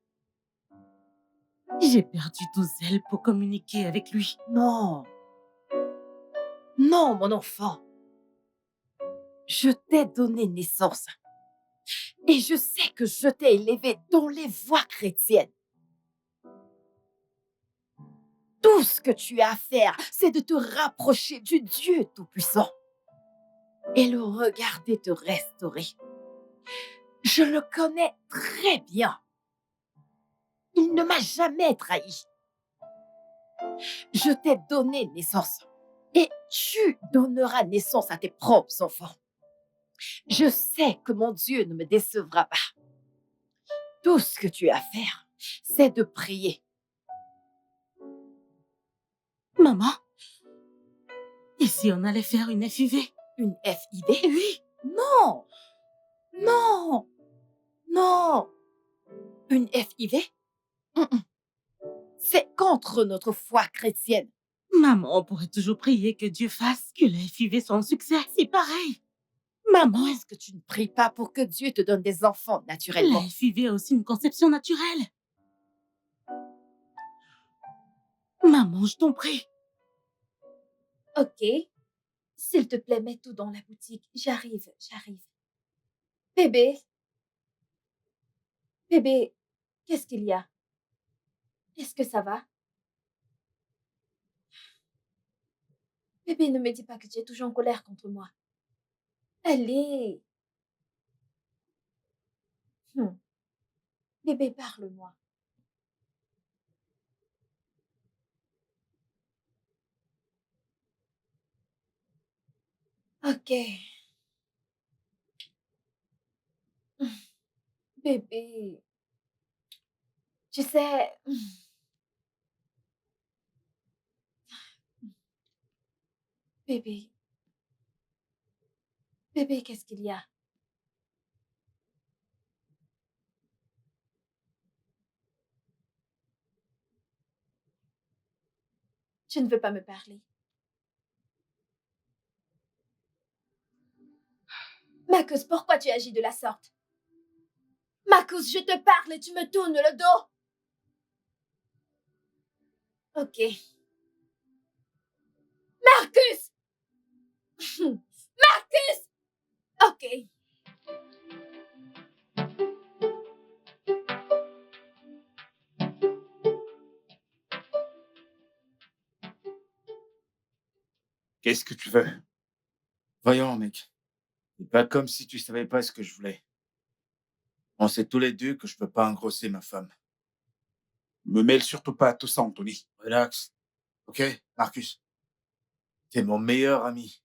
S1: J'ai perdu tout zèle pour communiquer avec lui.
S5: Non. Non, mon enfant. Je t'ai donné naissance. Et je sais que je t'ai élevé dans les voies chrétiennes. Tout ce que tu as à faire, c'est de te rapprocher du Dieu Tout-Puissant et le regarder te restaurer. Je le connais très bien. Il ne m'a jamais trahi. Je t'ai donné naissance et tu donneras naissance à tes propres enfants. Je sais que mon Dieu ne me décevra pas. Tout ce que tu as à faire, c'est de prier.
S1: Maman, et si on allait faire une FIV?
S5: Une FIV?
S1: Oui.
S5: Non! Non! Non! Une FIV? Mm-mm. C'est contre notre foi chrétienne.
S1: Maman, on pourrait toujours prier que Dieu fasse que la FIV soit un succès. C'est pareil. Maman,
S5: Comment est-ce que tu ne pries pas pour que Dieu te donne des enfants naturellement?
S1: la FIV a aussi une conception naturelle. Maman, je t'en prie.
S6: Ok. S'il te plaît, mets tout dans la boutique. J'arrive. Bébé. Bébé, qu'est-ce qu'il y a? Est-ce que ça va? Bébé, ne me dis pas que tu es toujours en colère contre moi. Allez. Bébé, parle-moi. Ok. Bébé, tu sais... Bébé. Bébé, qu'est-ce qu'il y a? Tu ne veux pas me parler. Marcus, pourquoi tu agis de la sorte? Marcus, je te parle et tu me tournes le dos. Ok. Marcus! Marcus! Ok.
S3: Qu'est-ce que tu veux?
S2: Voyons, mec. C'est pas comme si tu savais pas ce que je voulais. On sait tous les deux que je peux pas engrosser ma femme.
S3: Me mêle surtout pas à tout ça, Anthony.
S2: Relax. Ok, Marcus? T'es mon meilleur ami.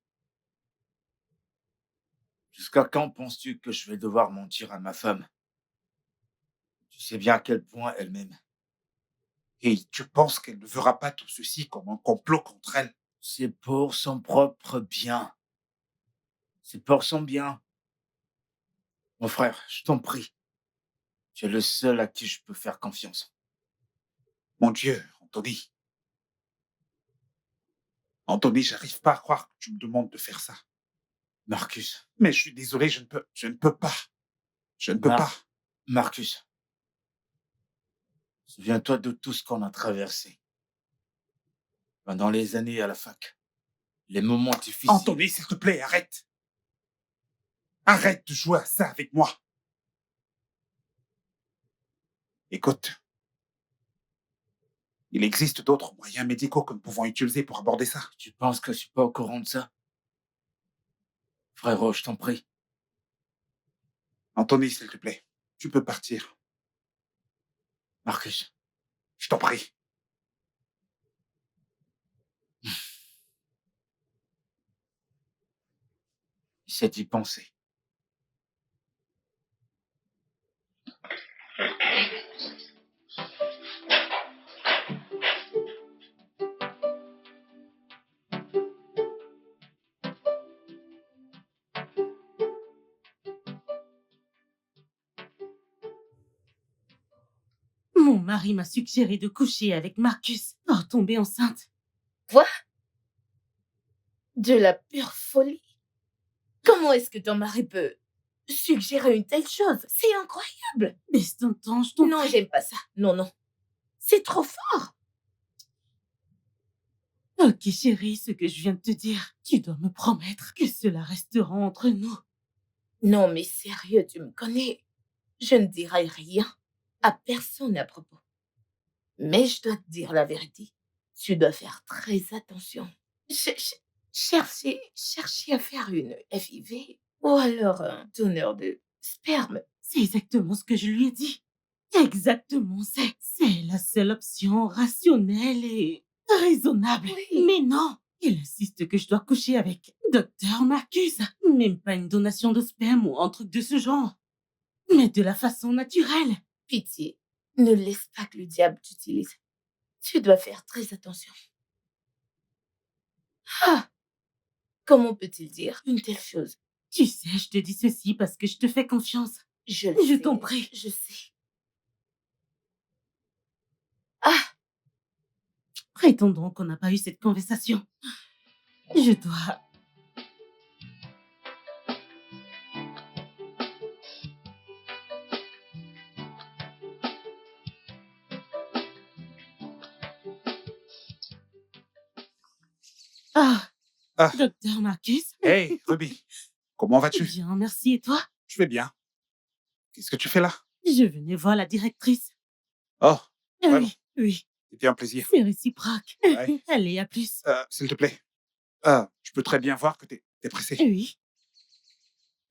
S2: Jusqu'à quand penses-tu que je vais devoir mentir à ma femme? Tu sais bien à quel point elle m'aime.
S3: Et tu penses qu'elle ne verra pas tout ceci comme un complot contre elle?
S2: C'est pour son propre bien. C'est pour son bien. Mon frère, je t'en prie. Tu es le seul à qui je peux faire confiance.
S3: Mon Dieu, Anthony. Anthony, j'arrive pas à croire que tu me demandes de faire ça.
S2: Marcus.
S3: Mais je suis désolé, je ne peux pas. Je ne peux
S2: Mar-
S3: pas.
S2: Marcus. Souviens-toi de tout ce qu'on a traversé. Pendant les années à la fac. Les moments difficiles.
S3: Anthony, s'il te plaît, arrête. Arrête de jouer à ça avec moi. Écoute, il existe d'autres moyens médicaux que nous pouvons utiliser pour aborder ça.
S2: Tu penses que je suis pas au courant de ça? Frérot, je t'en prie.
S3: Anthony, s'il te plaît, tu peux partir.
S2: Marcus.
S3: Je t'en prie.
S2: Essaie d'y penser.
S1: Mon mari m'a suggéré de coucher avec Marcus pour tomber enceinte.
S4: Quoi? De la pure folie? Comment est-ce que ton mari peut suggérer une telle chose? C'est incroyable.
S1: Baisse ton temps, je t'en
S4: Non,
S1: prie.
S4: j'aime pas ça. Non, non. C'est trop fort.
S1: Ok, chérie, ce que je viens de te dire, tu dois me promettre que cela restera entre nous.
S4: Non, mais sérieux, tu me connais. Je ne dirai rien à personne à propos. Mais je dois te dire la vérité. Tu dois faire très attention. Cherchez à faire une FIV ou alors un donneur de sperme.
S1: C'est exactement ce que je lui ai dit. Exactement, c'est la seule option rationnelle et raisonnable.
S4: Oui.
S1: Mais non, il insiste que je dois coucher avec Docteur Marcus. Même pas une donation de sperme ou un truc de ce genre. Mais de la façon naturelle.
S4: Pitié, ne laisse pas que le diable t'utilise. Tu dois faire très attention. Ah! Comment peut-il dire une telle chose?
S1: Tu sais, je te dis ceci parce que je te fais confiance.
S4: Je le
S1: Je
S4: sais,
S1: t'en prie.
S4: Je sais. Ah!
S1: Prétendons qu'on n'a pas eu cette conversation. Je dois... Ah,
S3: Ah.
S1: Docteur Marcus.
S3: Hey, Ruby, comment vas-tu?
S1: Bien, merci. Et toi?
S3: Je vais bien. Qu'est-ce que tu fais là?
S1: Je venais voir la directrice.
S3: Oh, vraiment?
S1: Oui,
S3: C'était un plaisir.
S1: c'est réciproque.
S3: Ouais.
S1: Allez, à plus.
S3: S'il te plaît, je peux très bien voir que t'es pressé.
S1: Oui.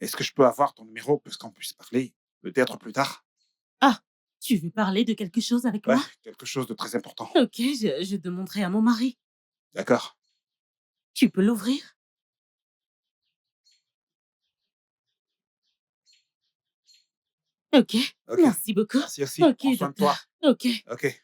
S3: Est-ce que je peux avoir ton numéro pour qu'on puisse parler peut-être plus tard?
S1: Ah, tu veux parler de quelque chose avec
S3: Ouais,
S1: moi?
S3: quelque chose de très important.
S1: Ok, je demanderai à mon mari.
S3: D'accord.
S1: Tu peux l'ouvrir? Ok,
S3: Ok.
S1: merci beaucoup.
S3: Merci aussi.
S1: Ok,
S3: Prends soin de toi.
S1: docteur. Ok.
S3: Ok.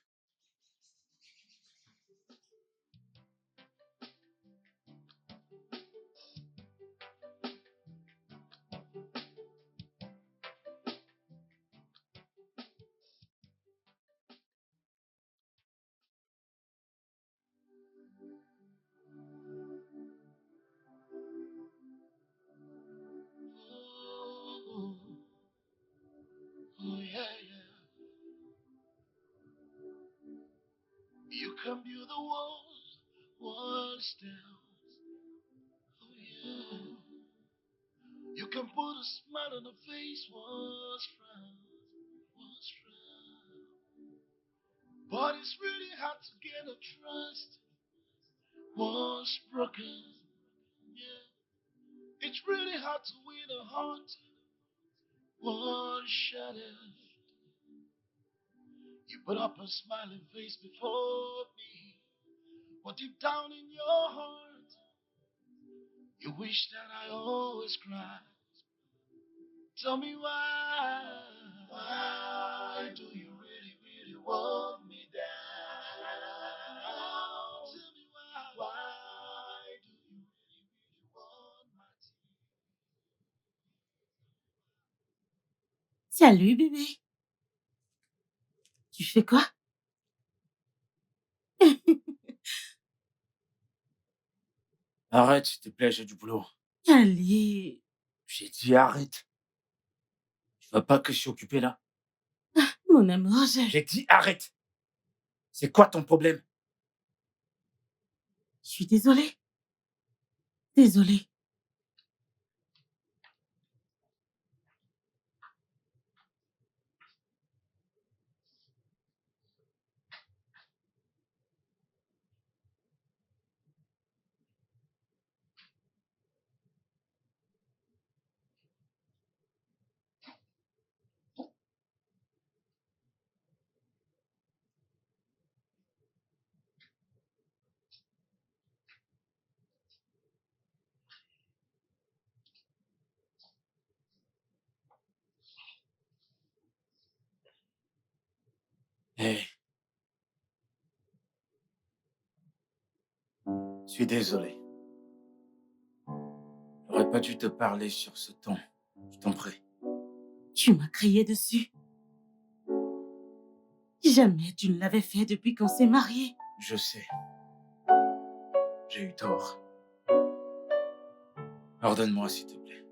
S7: Oh, oh, yeah, yeah. You can build the walls down. Oh, yeah. You can put a smile on the face, once frown. But it's really hard to get a trust once broken. Yeah. It's really hard to win a heart one shot at. You put up a smiling face before me, but deep down in your heart, you wish that I always cried. Tell me why. Why do you really, really want me down? Tell me why. Why do you really, really want my
S1: Salut bébé. Tu fais quoi?
S2: Arrête, s'il te plaît, j'ai du boulot.
S1: Allez,
S2: J'ai dit arrête. Tu vois pas que je suis occupé là?
S1: mon amour,
S2: J'ai dit arrête. C'est quoi ton problème?
S1: je suis désolée. Désolée.
S2: Hé. Je suis désolé. J'aurais pas dû te parler sur ce ton. Je t'en prie.
S1: Tu m'as crié dessus. Jamais tu ne l'avais fait depuis qu'on s'est mariés.
S2: Je sais. J'ai eu tort. Pardonne-moi, s'il te plaît.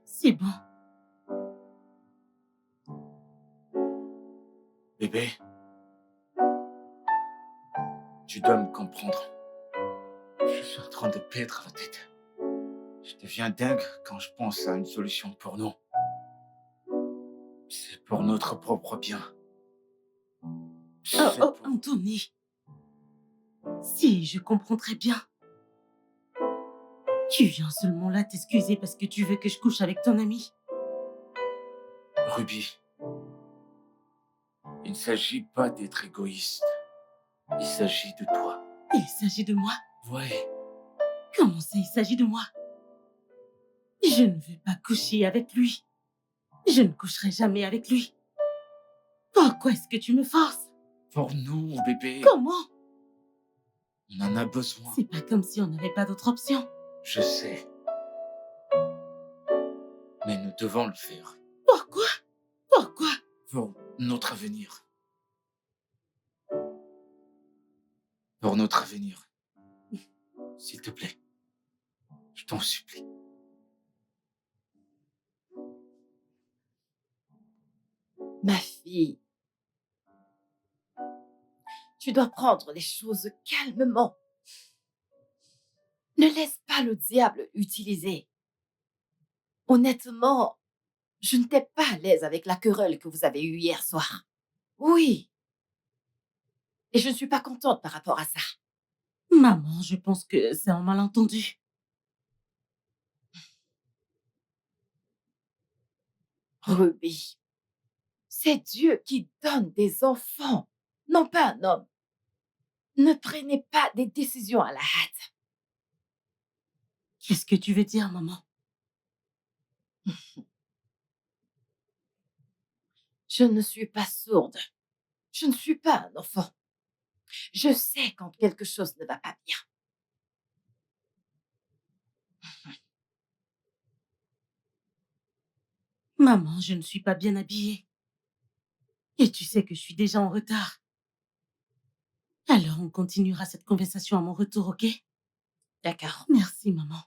S1: C'est bon.
S2: Bébé, tu dois me comprendre. Je suis en train de perdre la tête. Je deviens dingue quand je pense à une solution pour nous. C'est pour notre propre bien.
S1: Oh,
S2: C'est
S1: oh,
S2: pour...
S1: Anthony. Si, je comprends très bien. Tu viens seulement là t'excuser parce que tu veux que je couche avec ton ami.
S2: Ruby, il ne s'agit pas d'être égoïste. Il s'agit de toi.
S1: Il s'agit de moi.
S2: Ouais,
S1: Comment ça, il s'agit de moi? Je ne veux pas coucher avec lui. Je ne coucherai jamais avec lui. Pourquoi est-ce que tu me forces?
S2: pour nous, bébé.
S1: Comment?
S2: On en a besoin.
S1: C'est pas comme si on n'avait pas d'autre option.
S2: Je sais. Mais nous devons le faire.
S1: Pourquoi? Pourquoi?
S2: Pour notre avenir. Pour notre avenir. S'il te plaît. Je t'en supplie.
S5: Ma fille, tu dois prendre les choses calmement. Ne laisse pas le diable utiliser. Honnêtement, je n'étais pas à l'aise avec la querelle que vous avez eue hier soir. Oui. Et je ne suis pas contente par rapport à ça.
S1: Maman, je pense que c'est un malentendu.
S5: Ruby, c'est Dieu qui donne des enfants, non pas un homme. Ne prenez pas des décisions à la hâte.
S1: Qu'est-ce que tu veux dire, maman?
S5: Je ne suis pas sourde. Je ne suis pas un enfant. Je sais quand quelque chose ne va pas bien.
S1: Maman, je ne suis pas bien habillée. Et tu sais que je suis déjà en retard. Alors, on continuera cette conversation à mon retour, ok?
S5: D'accord.
S1: Merci, maman.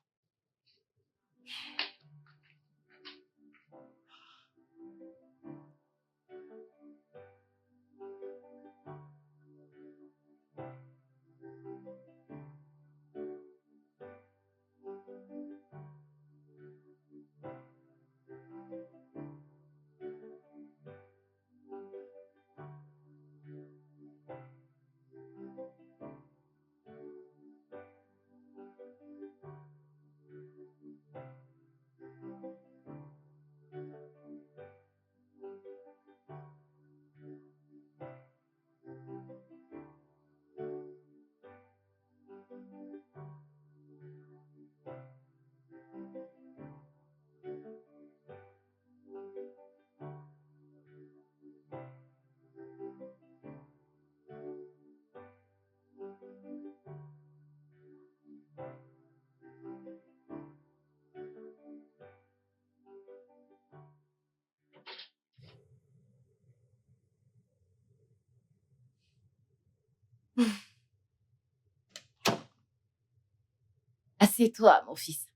S5: Assieds-toi, mon fils.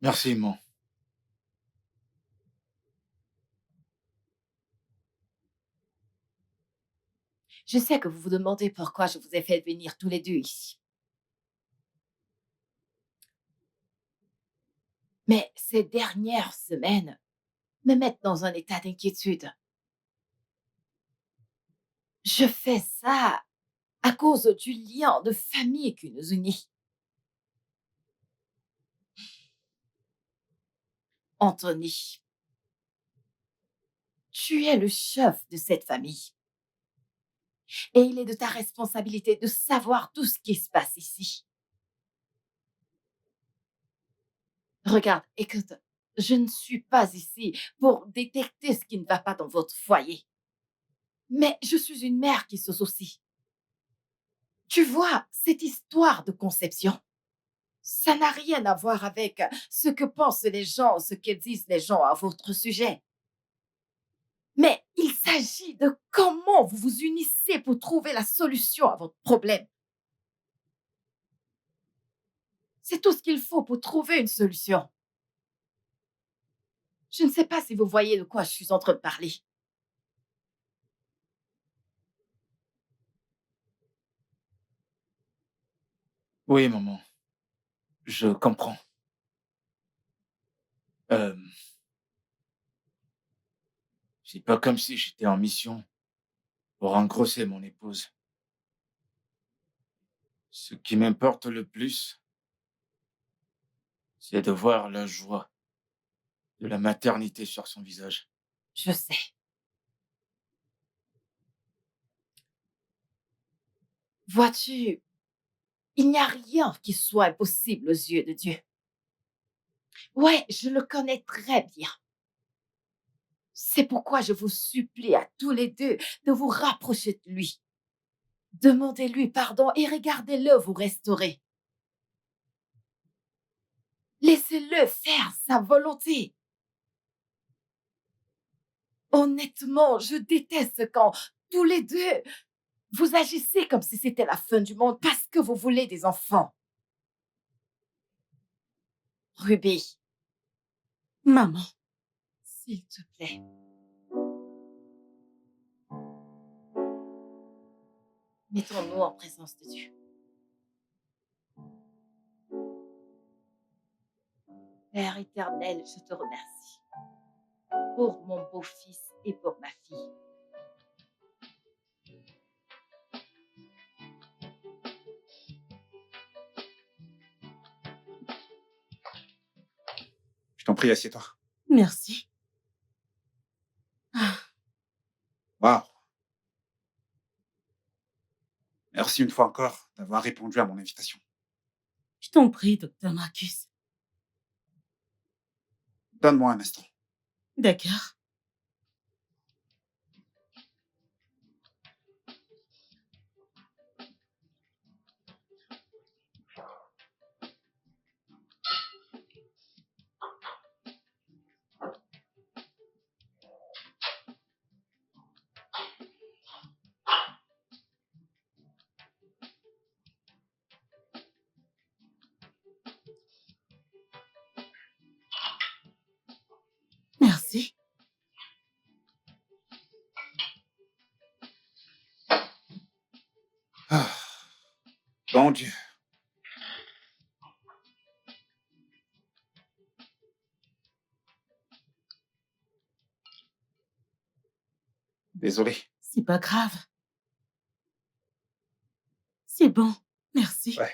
S2: Merci, maman.
S5: Je sais que vous vous demandez pourquoi je vous ai fait venir tous les deux ici. Mais ces dernières semaines me mettent dans un état d'inquiétude. Je fais ça à cause du lien de famille qui nous unit. Anthony, tu es le chef de cette famille. Et il est de ta responsabilité de savoir tout ce qui se passe ici. Regarde, écoute, je ne suis pas ici pour détecter ce qui ne va pas dans votre foyer. Mais je suis une mère qui se soucie. Tu vois, cette histoire de conception, ça n'a rien à voir avec ce que pensent les gens, ce que disent les gens à votre sujet. Mais il s'agit de comment vous vous unissez pour trouver la solution à votre problème. C'est tout ce qu'il faut pour trouver une solution. Je ne sais pas si vous voyez de quoi je suis en train de parler.
S2: Oui, maman. Je comprends. Euh, c'est pas comme si j'étais en mission pour engrosser mon épouse. Ce qui m'importe le plus, c'est de voir la joie de la maternité sur son visage.
S5: Je sais. Vois-tu, il n'y a rien qui soit impossible aux yeux de Dieu. Ouais, je le connais très bien. C'est pourquoi je vous supplie à tous les deux de vous rapprocher de lui. Demandez-lui pardon et regardez-le vous restaurer. Laissez-le faire sa volonté. Honnêtement, je déteste quand tous les deux, vous agissez comme si c'était la fin du monde parce que vous voulez des enfants. Ruby,
S1: Maman,
S5: s'il te plaît. Mettons-nous en présence de Dieu. Père éternel, je te remercie pour mon beau-fils et pour ma fille.
S3: Je t'en prie, assieds-toi.
S1: merci. Ah,
S3: Waouh. Merci une fois encore d'avoir répondu à mon invitation.
S1: je t'en prie, docteur Marcus.
S3: Donne-moi un instant.
S1: D'accord. Merci.
S3: Ah, bon Dieu. Désolé.
S1: C'est pas grave. C'est bon. Merci.
S3: Ouais.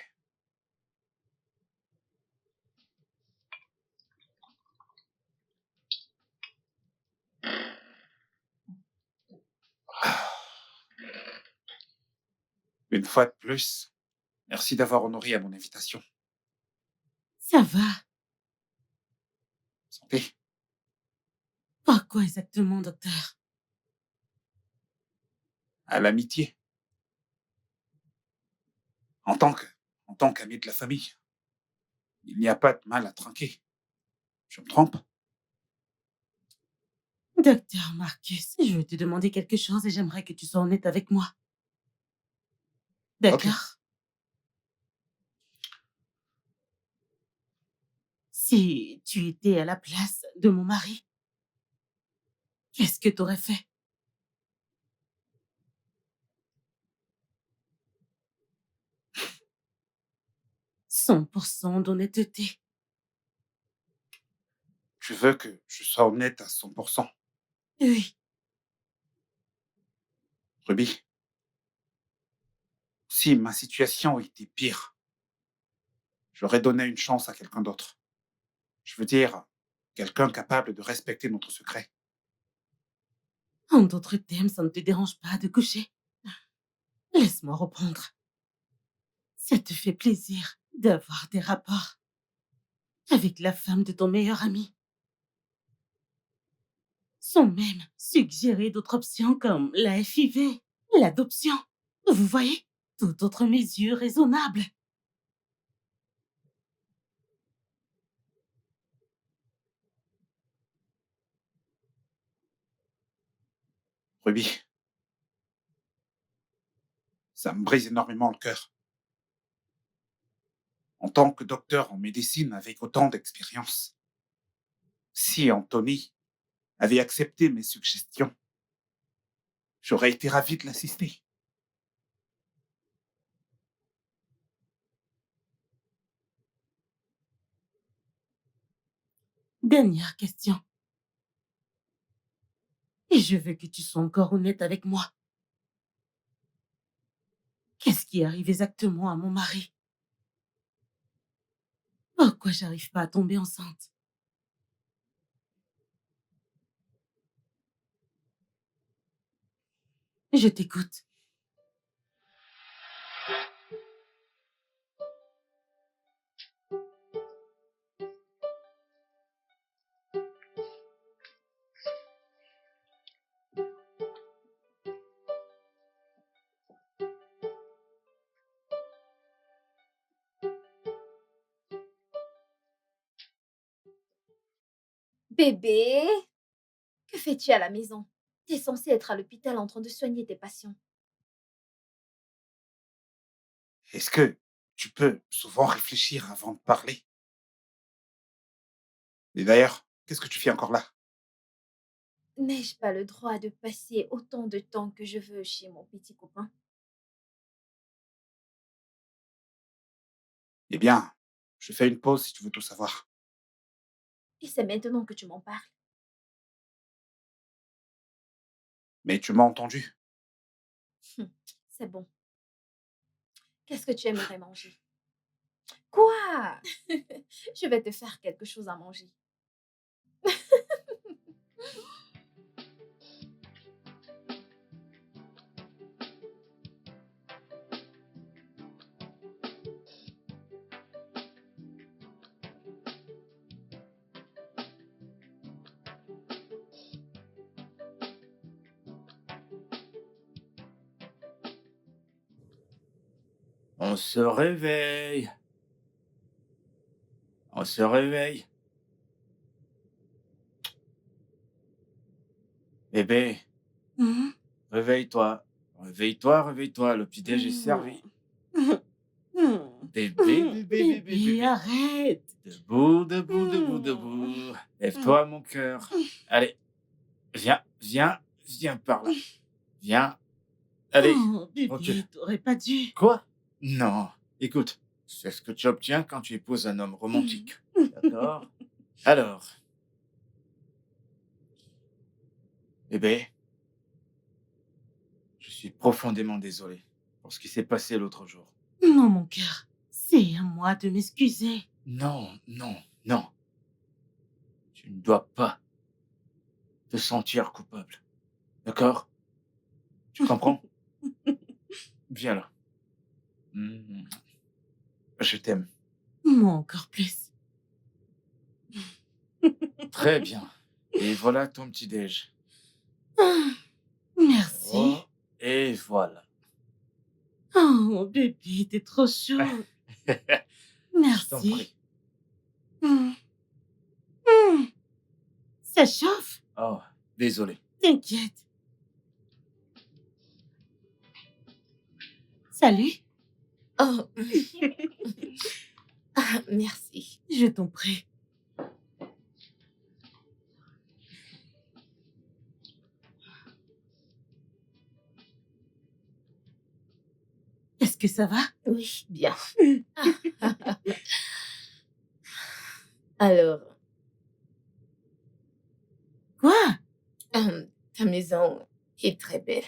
S3: Une fois de plus, merci d'avoir honoré à mon invitation.
S1: Ça va.
S3: Santé.
S1: Pourquoi exactement, docteur?
S3: À l'amitié. En tant qu'ami de la famille, il n'y a pas de mal à trinquer. Je me trompe?
S1: Docteur Marcus, je veux te demander quelque chose et j'aimerais que tu sois honnête avec moi. D'accord? Si tu étais à la place de mon mari, qu'est-ce que tu aurais fait? 100% d'honnêteté.
S3: Tu veux que je sois honnête à 100%.
S1: Oui.
S3: Ruby, si ma situation était pire, j'aurais donné une chance à quelqu'un d'autre. Je veux dire, quelqu'un capable de respecter notre secret.
S1: En d'autres termes, ça ne te dérange pas de coucher? Laisse-moi reprendre. Ça te fait plaisir d'avoir des rapports avec la femme de ton meilleur ami. Sans même suggérer d'autres options comme la FIV, l'adoption. Vous voyez? Toute autre mesure raisonnable.
S3: Ruby, ça me brise énormément le cœur. En tant que docteur en médecine avec autant d'expérience, si Anthony avait accepté mes suggestions, j'aurais été ravi de l'assister.
S1: Dernière question. Et je veux que tu sois encore honnête avec moi. Qu'est-ce qui arrive exactement à mon mari? Pourquoi j'arrive pas à tomber enceinte? Je t'écoute.
S6: Bébé, que fais-tu à la maison? T'es censé être à l'hôpital en train de soigner tes patients.
S3: Est-ce que tu peux souvent réfléchir avant de parler? Et d'ailleurs, qu'est-ce que tu fais encore là?
S6: N'ai-je pas le droit de passer autant de temps que je veux chez mon petit copain?
S3: Eh bien, je fais une pause si tu veux tout savoir.
S6: Et c'est maintenant que tu m'en parles.
S3: Mais tu m'as entendu.
S6: C'est bon. Qu'est-ce que tu aimerais manger? Quoi? Je vais te faire quelque chose à manger.
S2: On se réveille. On se réveille. Bébé,
S1: Mhm.
S2: réveille-toi. Réveille-toi, réveille-toi. Le petit-déj est servi.
S1: Mhm.
S2: Bébé, bébé, bébé,
S1: Bébé,
S2: bébé.
S1: arrête.
S2: Debout, debout, debout, debout. Lève-toi, mon cœur. Allez, viens, viens, viens par là. Viens. Allez,
S1: Oh,
S2: ok.
S1: bébé, t'aurais pas dû.
S2: Quoi? Non. Écoute, c'est ce que tu obtiens quand tu épouses un homme romantique. D'accord? Alors, bébé, je suis profondément désolé pour ce qui s'est passé l'autre jour.
S1: Non, mon cœur, c'est à moi de m'excuser.
S2: Non, non, non. Tu ne dois pas te sentir coupable. D'accord? Tu comprends? Viens là. Mm. Je t'aime.
S1: Moi encore plus.
S2: Très bien. Et voilà ton petit-déj.
S1: Ah, merci.
S2: Oh, et voilà.
S1: Oh, bébé, t'es trop chaud.
S2: Je t'en
S1: Merci.
S2: prie.
S1: Mm. Mm. Ça chauffe?
S2: Oh, désolé.
S1: T'inquiète. Salut.
S4: Oh, ah, merci.
S1: Je t'en prie. que ça va?
S4: Oui, bien. Alors,
S1: Quoi?
S4: ta maison est très belle.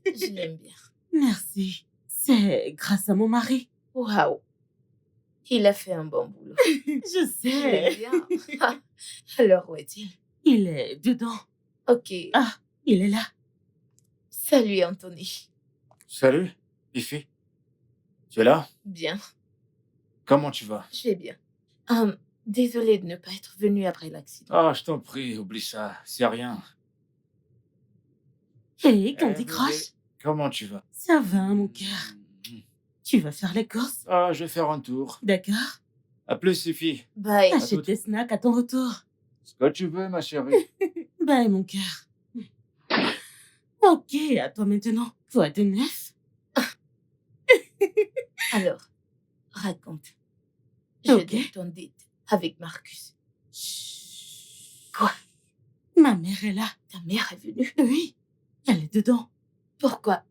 S4: Je l'aime bien.
S1: Merci. C'est grâce à mon mari.
S4: Waouh, il a fait un bon boulot.
S1: Je
S4: Je l'aime
S1: sais.
S4: bien. Alors, où est-il?
S1: Il est dedans.
S4: Ok.
S1: Ah, il est là.
S4: Salut, Anthony.
S2: Salut, Fifi. Tu es là?
S4: Bien,
S2: Comment tu vas?
S4: je vais bien. Désolée de ne pas être venue après l'accident.
S2: Ah, je t'en prie, oublie ça. C'est rien.
S1: Hé, Candy
S2: bébé,
S1: Crush.
S2: comment tu vas?
S1: Ça va, mon cœur. Tu vas faire les courses?
S2: Ah, je vais faire un tour.
S1: D'accord.
S2: À plus, Fifi.
S4: Bye.
S1: Achète
S2: toutes.
S1: tes snacks à ton retour.
S2: Ce que tu veux, ma chérie.
S1: Bye, mon cœur. Ok, à toi maintenant. Quoi de neuf?
S4: Alors, raconte. Je
S1: Ok.
S4: donne ton date avec Marcus.
S1: Quoi? Ma mère est là.
S4: Ta mère est venue.
S1: Oui, elle est dedans.
S4: Pourquoi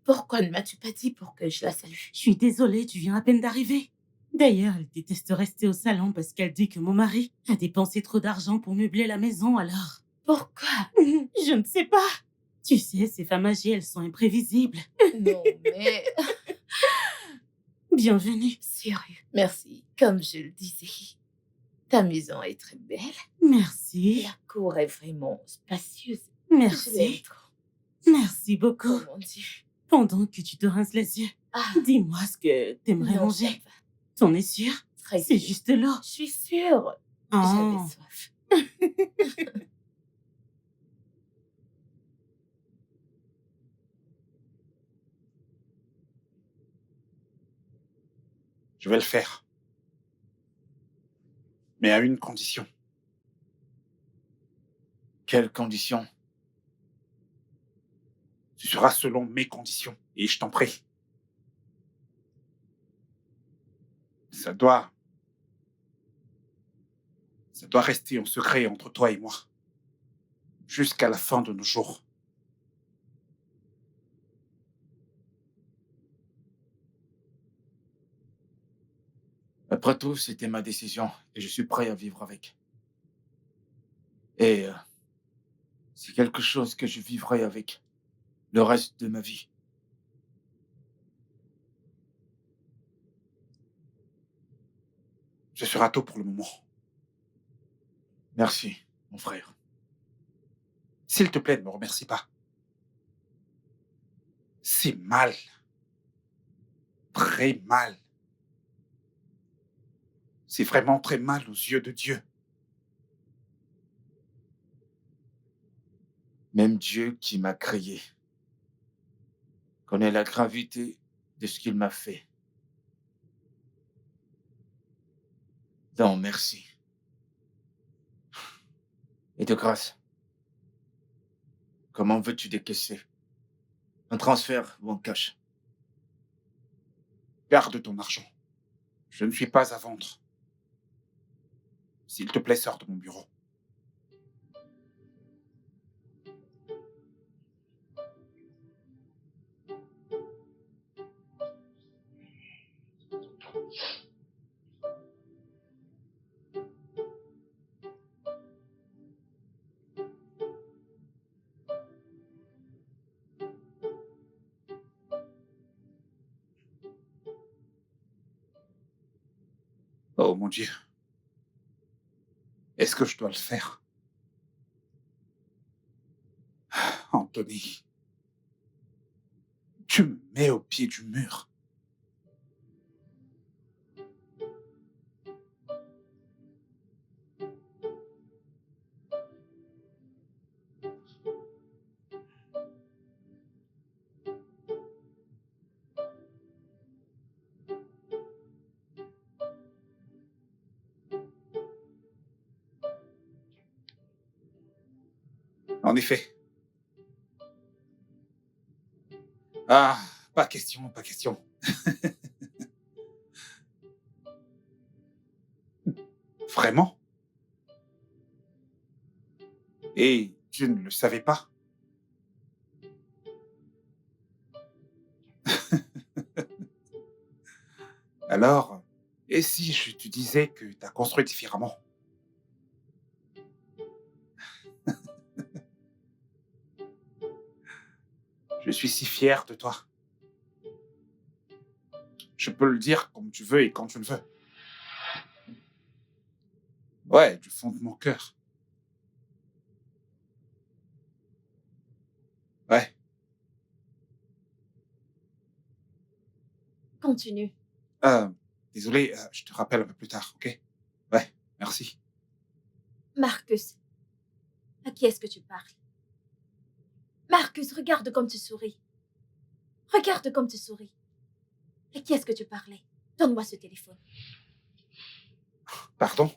S4: Pourquoi ne m'as-tu pas dit pour que je la salue?
S1: Je suis désolée, tu viens à peine d'arriver. D'ailleurs, elle déteste rester au salon parce qu'elle dit que mon mari a dépensé trop d'argent pour meubler la maison, alors.
S4: Pourquoi?
S1: Je ne sais pas. Tu sais, ces femmes âgées, elles sont imprévisibles.
S4: Non, mais...
S1: Bienvenue.
S4: Sérieux. Merci. Comme je le disais, ta maison est très belle.
S1: Merci.
S4: La cour est vraiment spacieuse. Je l'aime
S1: Merci.
S4: trop.
S1: Merci beaucoup.
S4: Oh mon Dieu.
S1: Pendant que tu te rinces les yeux,
S4: Ah,
S1: dis-moi ce que t'aimerais
S4: non,
S1: manger.
S4: ça va.
S1: T'en es sûr?
S4: Très
S1: C'est
S4: sûr.
S1: juste l'eau.
S4: Je suis sûre.
S1: Oh.
S4: J'avais soif.
S3: Je vais le faire. Mais à une condition.
S2: Quelles conditions?
S3: Ce sera selon mes conditions. Et je t'en prie. Ça doit rester en secret entre toi et moi. Jusqu'à la fin de nos jours.
S2: Après tout, c'était ma décision et je suis prêt à vivre avec. Et c'est quelque chose que je vivrai avec le reste de ma vie.
S3: Ce sera tout pour le moment.
S2: Merci, mon frère.
S3: S'il te plaît, ne me remercie pas. C'est mal. Très mal. C'est vraiment très mal aux yeux de Dieu.
S2: Même Dieu qui m'a créé connaît la gravité de ce qu'il m'a fait. Donc, merci. Et de grâce, comment veux-tu décaisser? Un transfert ou un cash?
S3: Garde ton argent. Je ne suis pas à vendre. S'il te plaît, sors de mon bureau. Oh mon Dieu. Est-ce que je dois le faire? Anthony, tu me mets au pied du mur. En effet. Ah, pas question, pas question. Vraiment? Et tu ne le savais pas? Alors, et si je te disais que tu as construit différemment? Je suis si fier de toi. Je peux le dire comme tu veux et quand tu le veux. Ouais, du fond de mon cœur. Ouais,
S6: Continue.
S3: euh, désolé, je te rappelle un peu plus tard, ok? Ouais, merci.
S6: Marcus, à qui est-ce que tu parles? Marcus, regarde comme tu souris. Regarde comme tu souris. À qui est-ce que tu parlais? Donne-moi ce téléphone.
S3: Pardon?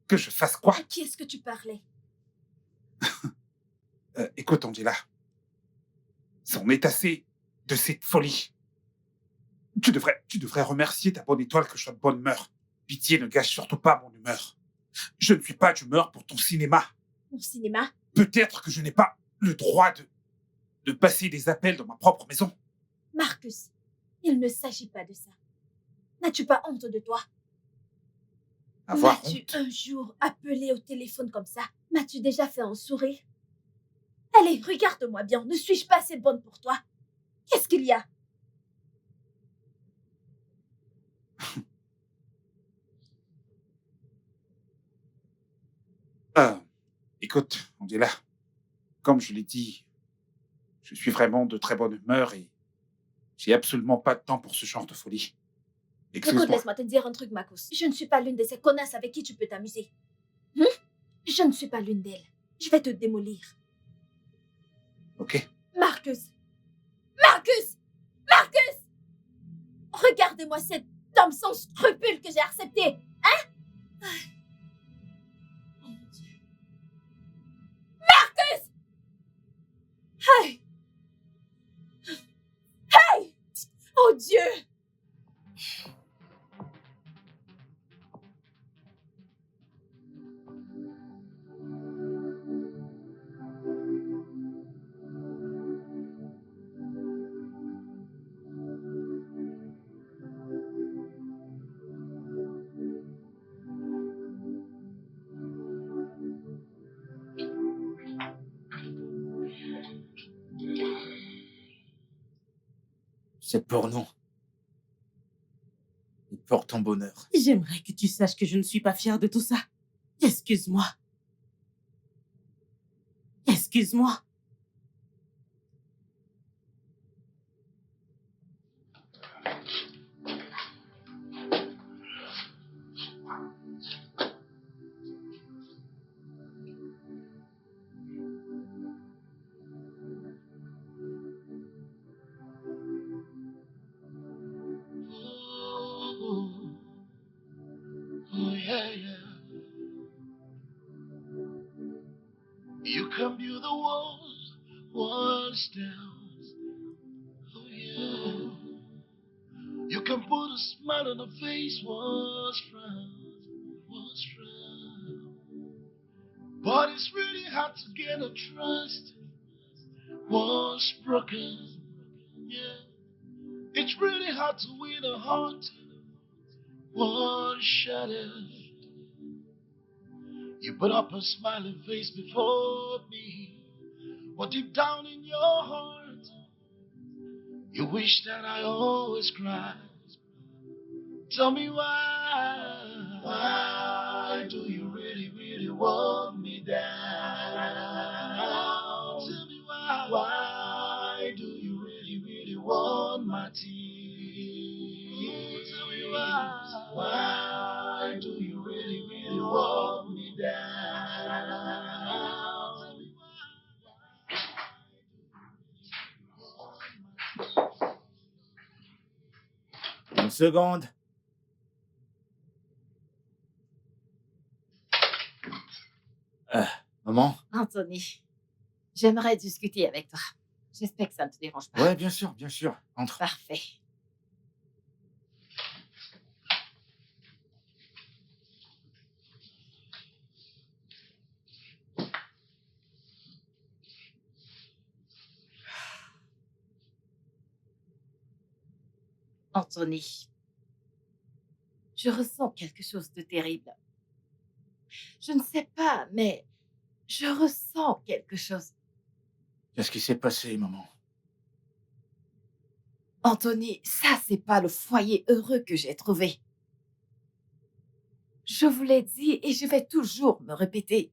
S3: Que je fasse quoi?
S6: À qui est-ce que tu parlais?
S3: Écoute, Angela, c'en est assez de cette folie. Tu devrais remercier ta bonne étoile que je sois de bonne humeur. Pitié, ne gâche surtout pas mon humeur. Je ne suis pas d'humeur pour ton cinéma.
S6: Mon cinéma?
S3: Peut-être que je n'ai pas le droit de passer des appels dans ma propre maison.
S6: Marcus, il ne s'agit pas de ça. N'as-tu pas honte de toi?
S3: Avoir
S6: M'as-tu
S3: honte.
S6: un jour appelé au téléphone comme ça? M'as-tu déjà fait un sourire? Allez, regarde-moi bien. Ne suis-je pas assez bonne pour toi? Qu'est-ce qu'il y a?
S3: Écoute, Angela, comme je l'ai dit, je suis vraiment de très bonne humeur et j'ai absolument pas de temps pour ce genre de folie.
S6: Écoute,
S3: Excuse-moi.
S6: laisse-moi te dire un truc, Marcus. Je ne suis pas l'une de ces connasses avec qui tu peux t'amuser. Je ne suis pas l'une d'elles. Je vais te démolir.
S3: Ok?
S6: Marcus! Marcus! Marcus! Regardez-moi cet homme sans scrupules que j'ai accepté. Hein? Oh mon Dieu. Marcus! Hey! Hey! Oh Dieu!
S2: C'est pour nous. Et pour ton bonheur.
S1: J'aimerais que tu saches que je ne suis pas fière de tout ça. Excuse-moi. Excuse-moi.
S7: Oh, oh, yeah, yeah. You can build the walls down. Oh, yeah. You can put a smile on a face once frown. But it's really hard to get a trust once broken. Yeah. It's really hard to win a heart once shattered. You put up a smiling face before me, but deep down in your heart, you wish that I always cried. Tell me why? Why do you really, really want me down? Tell me why? Why do you really, really want my tears? Tell me why? Why do you really, really want me down? Tell me why?
S2: Une seconde. Maman?
S5: Anthony, j'aimerais discuter avec toi. J'espère que ça ne te dérange pas.
S2: Ouais, bien sûr, bien sûr. Entre.
S5: Parfait. Anthony, Je ressens quelque chose de terrible. Je ne sais pas, mais je ressens quelque chose.
S2: Qu'est-ce qui s'est passé, maman?
S5: Anthony, ça, c'est pas le foyer heureux que j'ai trouvé. Je vous l'ai dit et je vais toujours me répéter.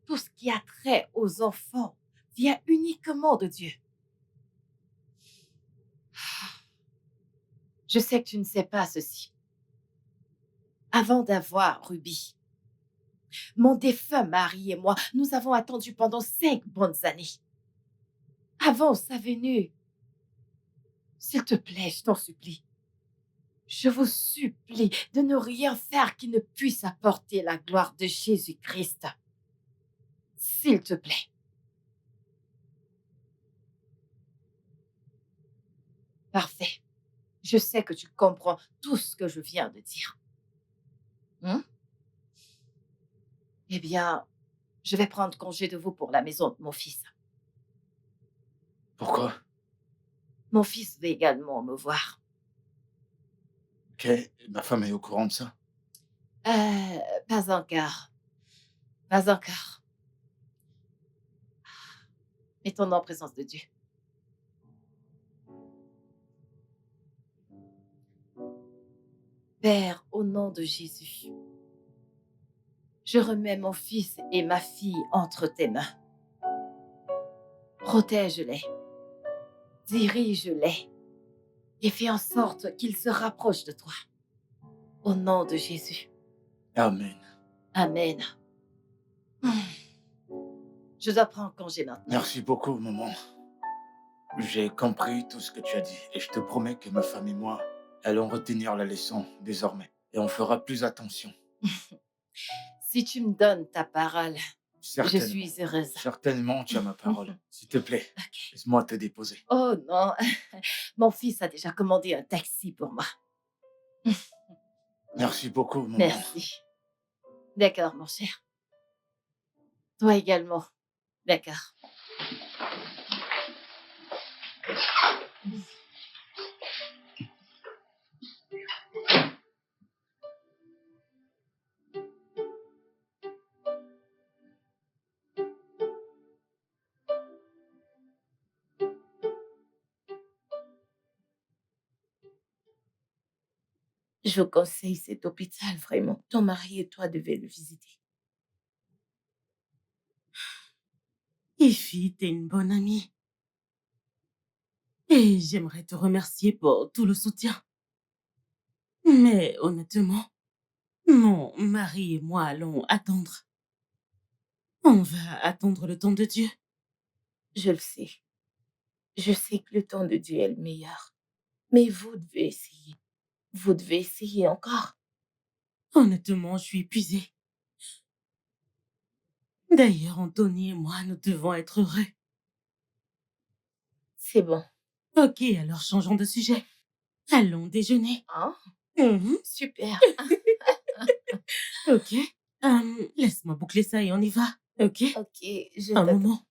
S5: Tout ce qui a trait aux enfants vient uniquement de Dieu. Je sais que tu ne sais pas ceci. Avant d'avoir Ruby, mon défunt mari et moi, nous avons attendu pendant 5 bonnes années. Avant sa venue, s'il te plaît, je t'en supplie. Je vous supplie de ne rien faire qui ne puisse apporter la gloire de Jésus-Christ. S'il te plaît. Parfait. Je sais que tu comprends tout ce que je viens de dire. Eh bien, je vais prendre congé de vous pour la maison de mon fils.
S2: Pourquoi?
S5: Mon fils veut également me voir.
S2: Ok, ma femme est au courant de ça.
S5: Pas encore. Pas encore. Mettons-nous en présence de Dieu. Père, au nom de Jésus, je remets mon fils et ma fille entre tes mains. Protège-les, dirige-les et fais en sorte qu'ils se rapprochent de toi. Au nom de Jésus.
S2: Amen.
S5: Amen. Je dois prendre congé maintenant.
S2: Merci beaucoup, maman. J'ai compris tout ce que tu as dit et je te promets que ma femme et moi allons retenir la leçon désormais et on fera plus attention.
S5: Si tu me donnes ta parole, je
S2: Certainement.
S5: suis heureuse.
S2: Certainement, tu as ma parole. S'il te plaît,
S5: Ok.
S2: laisse-moi te déposer.
S5: Oh non, mon fils a déjà commandé un taxi pour moi.
S2: Merci beaucoup, maman.
S5: Merci. D'accord, mon cher. Toi également. D'accord.
S4: Je vous conseille cet hôpital, vraiment. Ton mari et toi devez le visiter.
S1: Ify, t'es une bonne amie. Et j'aimerais te remercier pour tout le soutien. Mais honnêtement, mon mari et moi allons attendre. On va attendre le temps de Dieu.
S4: Je le sais. Je sais que le temps de Dieu est le meilleur. Mais vous devez essayer. Vous devez essayer encore.
S1: Honnêtement, je suis épuisée. D'ailleurs, Anthony et moi, nous devons être heureux.
S4: C'est bon.
S1: Ok, alors changeons de sujet. Allons déjeuner.
S4: Hein?
S1: Mhm.
S4: Super.
S1: Ok. Laisse-moi boucler ça et on y va. Ok?
S4: Ok, je
S1: Un
S4: t'attends.
S1: moment.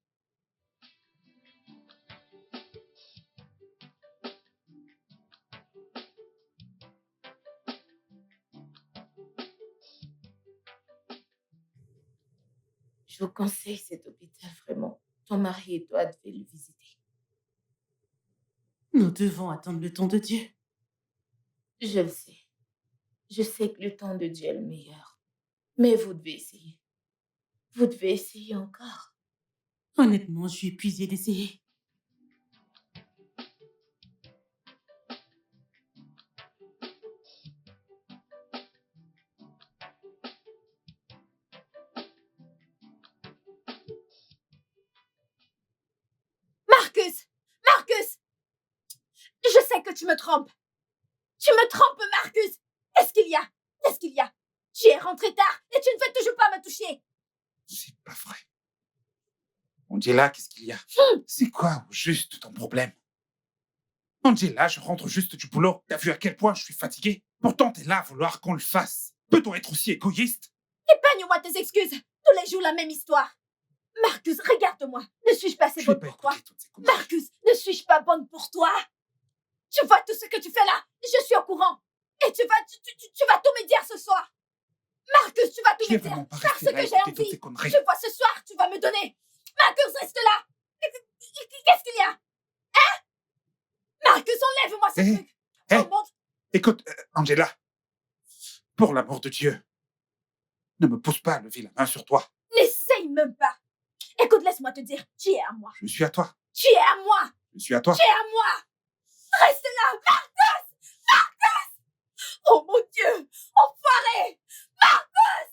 S4: Je vous conseille cet hôpital, vraiment. Ton mari et toi devez le visiter.
S1: Nous devons attendre le temps de Dieu.
S4: Je le sais. Je sais que le temps de Dieu est le meilleur. Mais vous devez essayer. Vous devez essayer encore.
S1: Honnêtement, je suis épuisée d'essayer.
S6: Marcus! Marcus! Je sais que tu me trompes. Tu me trompes, Marcus! Qu'est-ce qu'il y a? Qu'est-ce qu'il y a? Tu es rentré tard et tu ne veux toujours pas me toucher.
S3: C'est pas vrai. Angela, qu'est-ce qu'il y a? C'est quoi au juste ton problème? Angela, je rentre juste du boulot. T'as vu à quel point je suis fatigué? Pourtant, t'es là à vouloir qu'on le fasse. Peut-on être aussi égoïste?
S6: Épargne-moi tes excuses. Tous les jours la même histoire. Marcus, regarde-moi. Ne suis-je pas assez
S3: Je n'ai
S6: bonne
S3: pas
S6: pour toi?
S3: écouté toutes ces conneries.
S6: Marcus, ne suis-je pas bonne pour toi? Tu vois tout ce que tu fais là? Je suis au courant. Et tu vas tout me dire ce soir. Marcus, tu vas tout
S3: Tu es
S6: me dire.
S3: vraiment pas
S6: Parce
S3: resté là
S6: que
S3: à
S6: j'ai
S3: écouter toutes
S6: envie.
S3: ces conneries.
S6: Tu vois ce soir, tu vas me donner. Marcus, reste là. Qu'est-ce qu'il y a? Hein? Marcus, enlève-moi ce
S3: Eh,
S6: truc.
S3: eh.
S6: Oh mon...
S3: Écoute, Angela, pour l'amour de Dieu, ne me pousse pas à lever la main sur toi.
S6: N'essaye même pas. Écoute, laisse-moi te dire, tu es à moi.
S3: Je suis à toi.
S6: Tu es à moi.
S3: Je suis à toi.
S6: Tu es à moi. Reste là, Marcus. Marcus. Oh mon Dieu. Enfoiré. Marcus.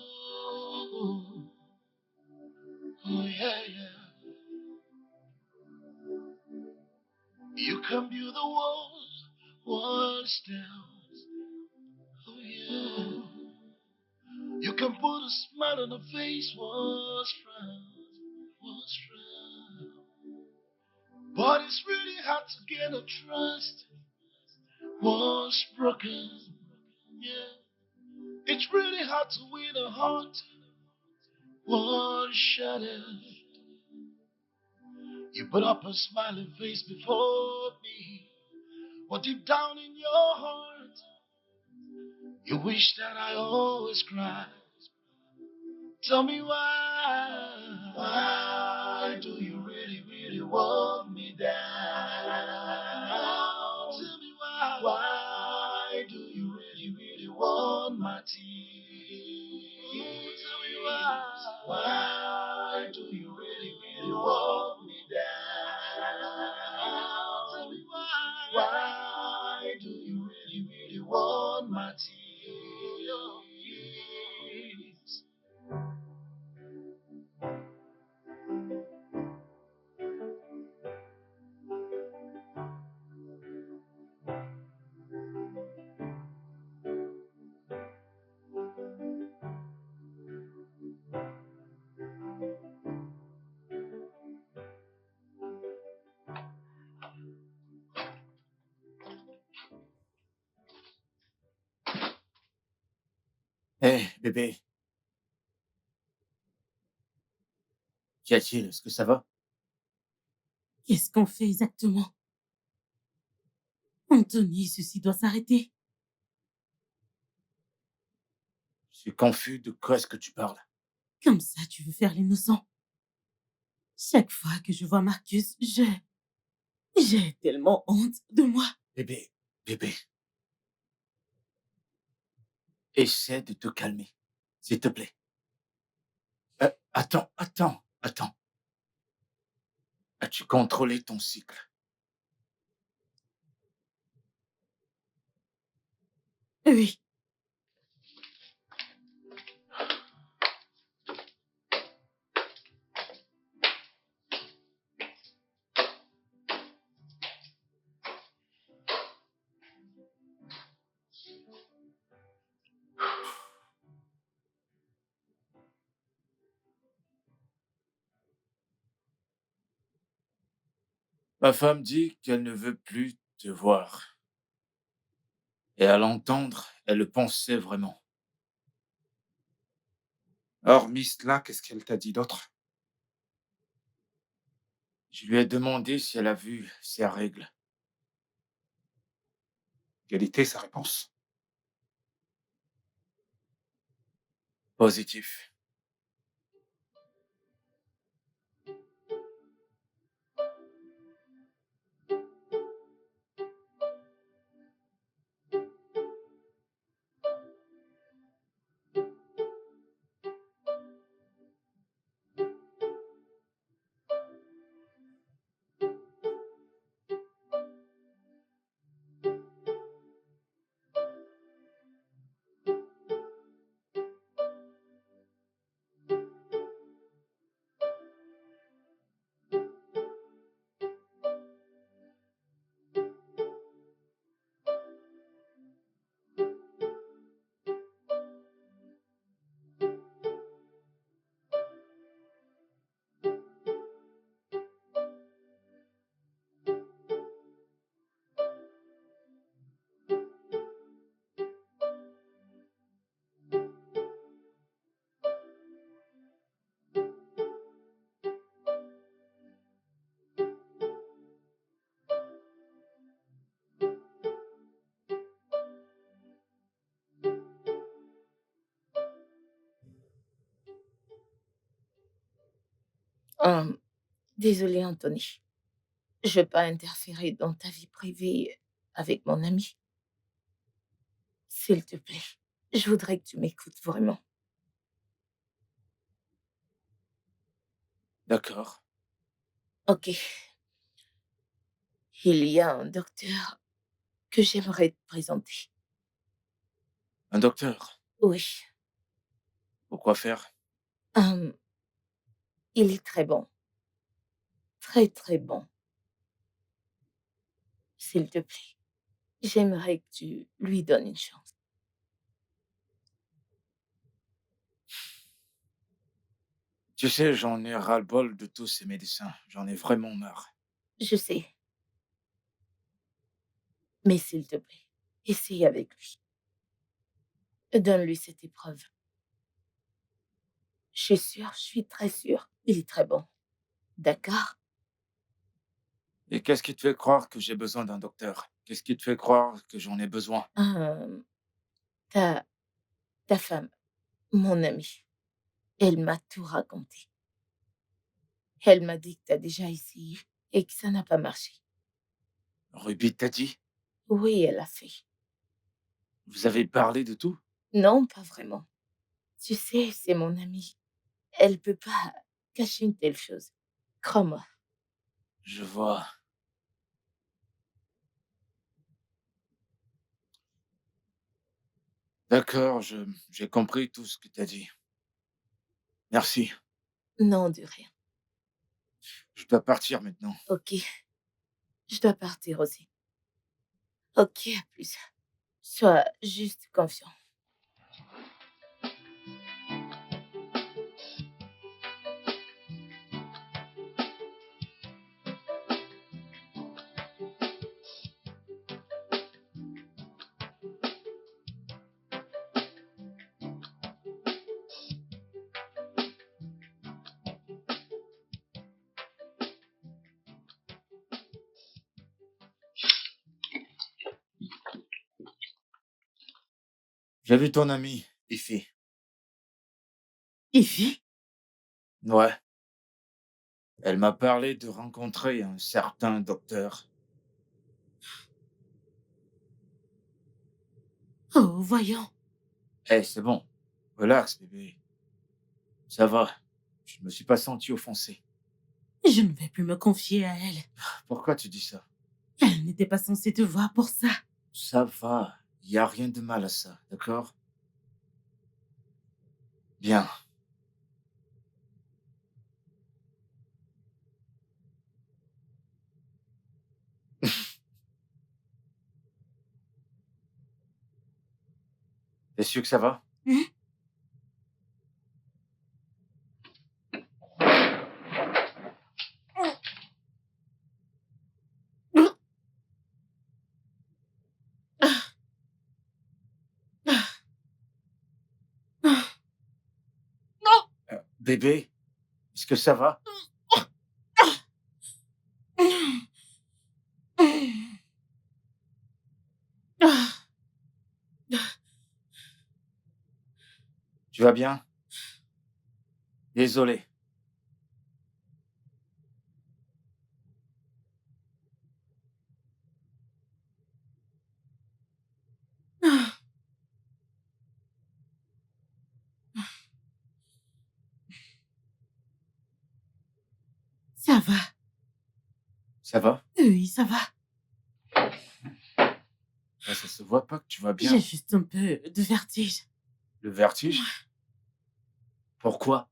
S7: Oh, oh yeah, yeah. You can build the walls down. Oh yeah. You can put a smile on the face once frown. But it's really hard to get a trust once broken. Yeah. It's really hard to win a heart once shattered. You put up a smiling face before me, but deep down in your heart, you wish that I always cried. Tell me why. Why do you really, really want me down? Tell me why. Why do you really, really want my tears? Tell me why. Why do you really, really want me down? Tell me why. Why do you really, really want my tears?
S2: Hé, bébé, qu'y a-t-il? Est-ce que ça va?
S1: Qu'est-ce qu'on fait exactement? Anthony, ceci doit s'arrêter.
S2: Je suis confus, de quoi est-ce que tu parles?
S1: Comme ça, tu veux faire l'innocent. Chaque fois que je vois Marcus, j'ai tellement honte de moi.
S2: Bébé, essaie de te calmer, s'il te plaît. Attends. As-tu contrôlé ton cycle?
S1: Oui,
S2: Ma femme dit qu'elle ne veut plus te voir. Et à l'entendre, elle le pensait vraiment.
S3: Hormis cela, qu'est-ce qu'elle t'a dit d'autre?
S2: Je lui ai demandé si elle a vu ses règles.
S3: Quelle était sa réponse?
S2: Positif.
S4: Hum, Désolée, Anthony. Je veux pas interférer dans ta vie privée avec mon ami. S'il te plaît, je voudrais que tu m'écoutes vraiment.
S2: D'accord.
S4: Ok. Il y a un docteur que j'aimerais te présenter.
S2: Un docteur.
S4: Oui.
S2: Pourquoi faire?
S4: Hum, il est très bon. Très, très bon. S'il te plaît, j'aimerais que tu lui donnes une chance.
S2: Tu sais, j'en ai ras-le-bol de tous ces médecins. J'en ai vraiment marre.
S4: Je sais, mais s'il te plaît, essaye avec lui. Donne-lui cette épreuve. Je suis très sûre, il est très bon. D'accord?
S2: Et qu'est-ce qui te fait croire que j'ai besoin d'un docteur? Qu'est-ce qui te fait croire que j'en ai besoin?
S4: Hum, ta, ta femme, mon amie, elle m'a tout raconté. Elle m'a dit que tu as déjà essayé et que ça n'a pas marché.
S2: Ruby t'a dit?
S4: Oui, elle a fait.
S2: Vous avez parlé de tout?
S4: Non, pas vraiment. Tu sais, c'est mon amie. Elle peut pas cacher une telle chose. Crois-moi.
S2: Je vois. D'accord, j'ai compris tout ce que t'as dit. Merci.
S4: Non, de rien.
S2: Je dois partir maintenant.
S4: Ok, je dois partir aussi. Ok, à plus. Sois juste confiant.
S2: J'ai vu ton amie, Ify.
S1: Ify?
S2: Ouais. Elle m'a parlé de rencontrer un certain docteur.
S1: Oh, voyons.
S2: Eh, c'est bon. Relax, bébé. Ça va. Je me suis pas senti offensé.
S1: Je ne vais plus me confier à elle.
S2: Pourquoi tu dis ça?
S1: Elle n'était pas censée te voir pour ça.
S2: Ça va. Il y a rien de mal à ça, d'accord? Bien. T'es sûr que ça va?
S1: Hein?
S2: Bébé, est-ce que ça va?
S1: Ah,
S2: Tu vas bien? Désolé.
S1: ah, ça va.
S2: Ça va?
S1: Oui, ça va.
S2: Ah, ça se voit pas que tu vas bien.
S1: J'ai juste un peu de vertige.
S2: Le vertige? Pourquoi?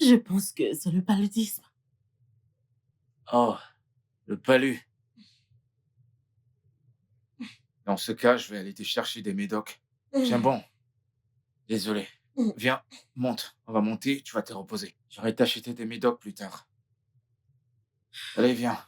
S1: Je pense que c'est le paludisme.
S2: Oh, le palu. Dans ce cas, je vais aller te chercher des médocs. Tiens bon. Désolé. Viens, monte. On va monter, tu vas te reposer. J'irai t'acheter des médocs plus tard. Allez, viens.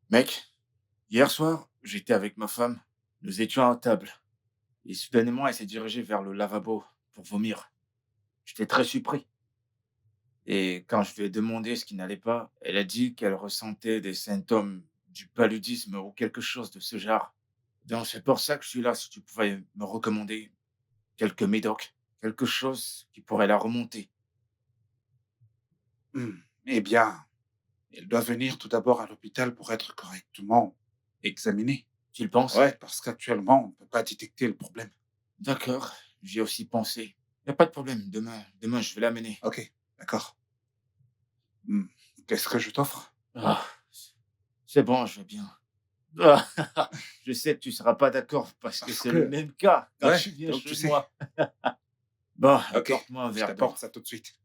S2: Mec, hier soir, j'étais avec ma femme. Nous étions à table. Et soudainement, elle s'est dirigée vers le lavabo pour vomir. J'étais très surpris. Et quand je lui ai demandé ce qui n'allait pas, elle a dit qu'elle ressentait des symptômes du paludisme ou quelque chose de ce genre. Donc c'est pour ça que je suis là, si tu pouvais me recommander quelques médocs, quelque chose qui pourrait la remonter.
S3: Eh bien, elle doit venir tout d'abord à l'hôpital pour être correctement examinée.
S2: Tu le penses?
S3: Ouais, parce qu'actuellement, on ne peut pas détecter le problème.
S2: D'accord, j'y ai aussi pensé. Il n'y a pas de problème, demain je vais l'amener.
S3: Ok, d'accord. Hmm, Qu'est-ce que je t'offre?
S2: Ah, c'est bon, je vais bien. Ah, je sais que tu seras pas d'accord parce que
S3: Parce
S2: c'est
S3: que...
S2: le même cas quand
S3: Ouais,
S2: tu viens
S3: donc tu
S2: chez
S3: sais.
S2: moi. Bon,
S3: Ok,
S2: apporte-moi un
S3: je
S2: verre d'eau.
S3: t'apporte ça tout de suite.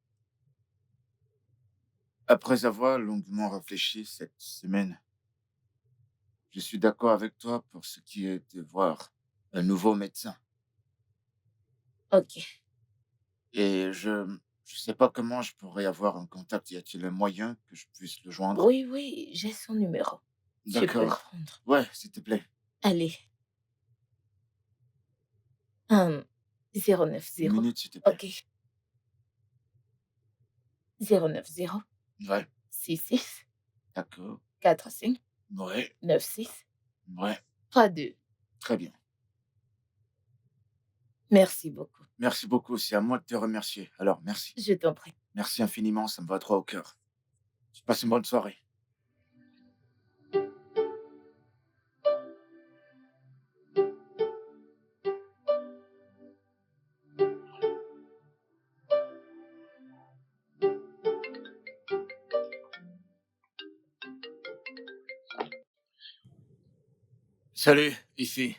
S2: Après avoir longuement réfléchi cette semaine, je suis d'accord avec toi pour ce qui est de voir un nouveau médecin.
S4: Ok.
S2: Et je sais pas comment je pourrais avoir un contact. Y a-t-il un moyen que je puisse le joindre?
S4: Oui, oui, j'ai son numéro. Tu peux le
S2: D'accord.
S4: prendre.
S2: Ouais, s'il te plaît.
S4: Allez. 090.
S2: Une minute, s'il te plaît.
S4: Ok. 090
S2: Ouais,
S4: 66
S2: d'accord.
S4: 45
S2: Ouais,
S4: 96
S2: ouais,
S4: 32.
S2: très bien.
S4: Merci beaucoup.
S2: Merci beaucoup. C'est à moi de te remercier. Alors, merci.
S4: Je t'en prie.
S2: Merci infiniment. Ça me va droit au cœur. Tu passes une bonne soirée. Salut, ici.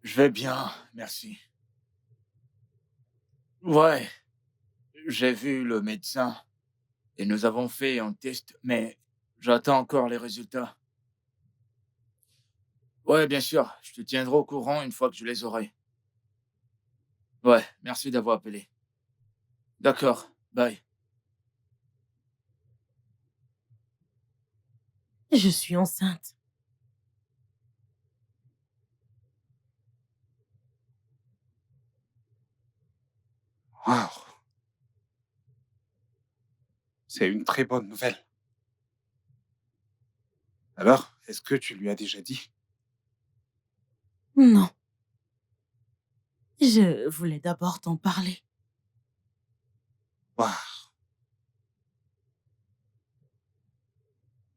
S2: Je vais bien, merci. Ouais, j'ai vu le médecin et nous avons fait un test, mais j'attends encore les résultats. Ouais, bien sûr, je te tiendrai au courant une fois que je les aurai. Ouais, merci d'avoir appelé. D'accord, bye.
S1: Je suis enceinte.
S3: Waouh, c'est une très bonne nouvelle. Alors, est-ce que tu lui as déjà dit?
S1: Non, je voulais d'abord t'en parler.
S3: Waouh,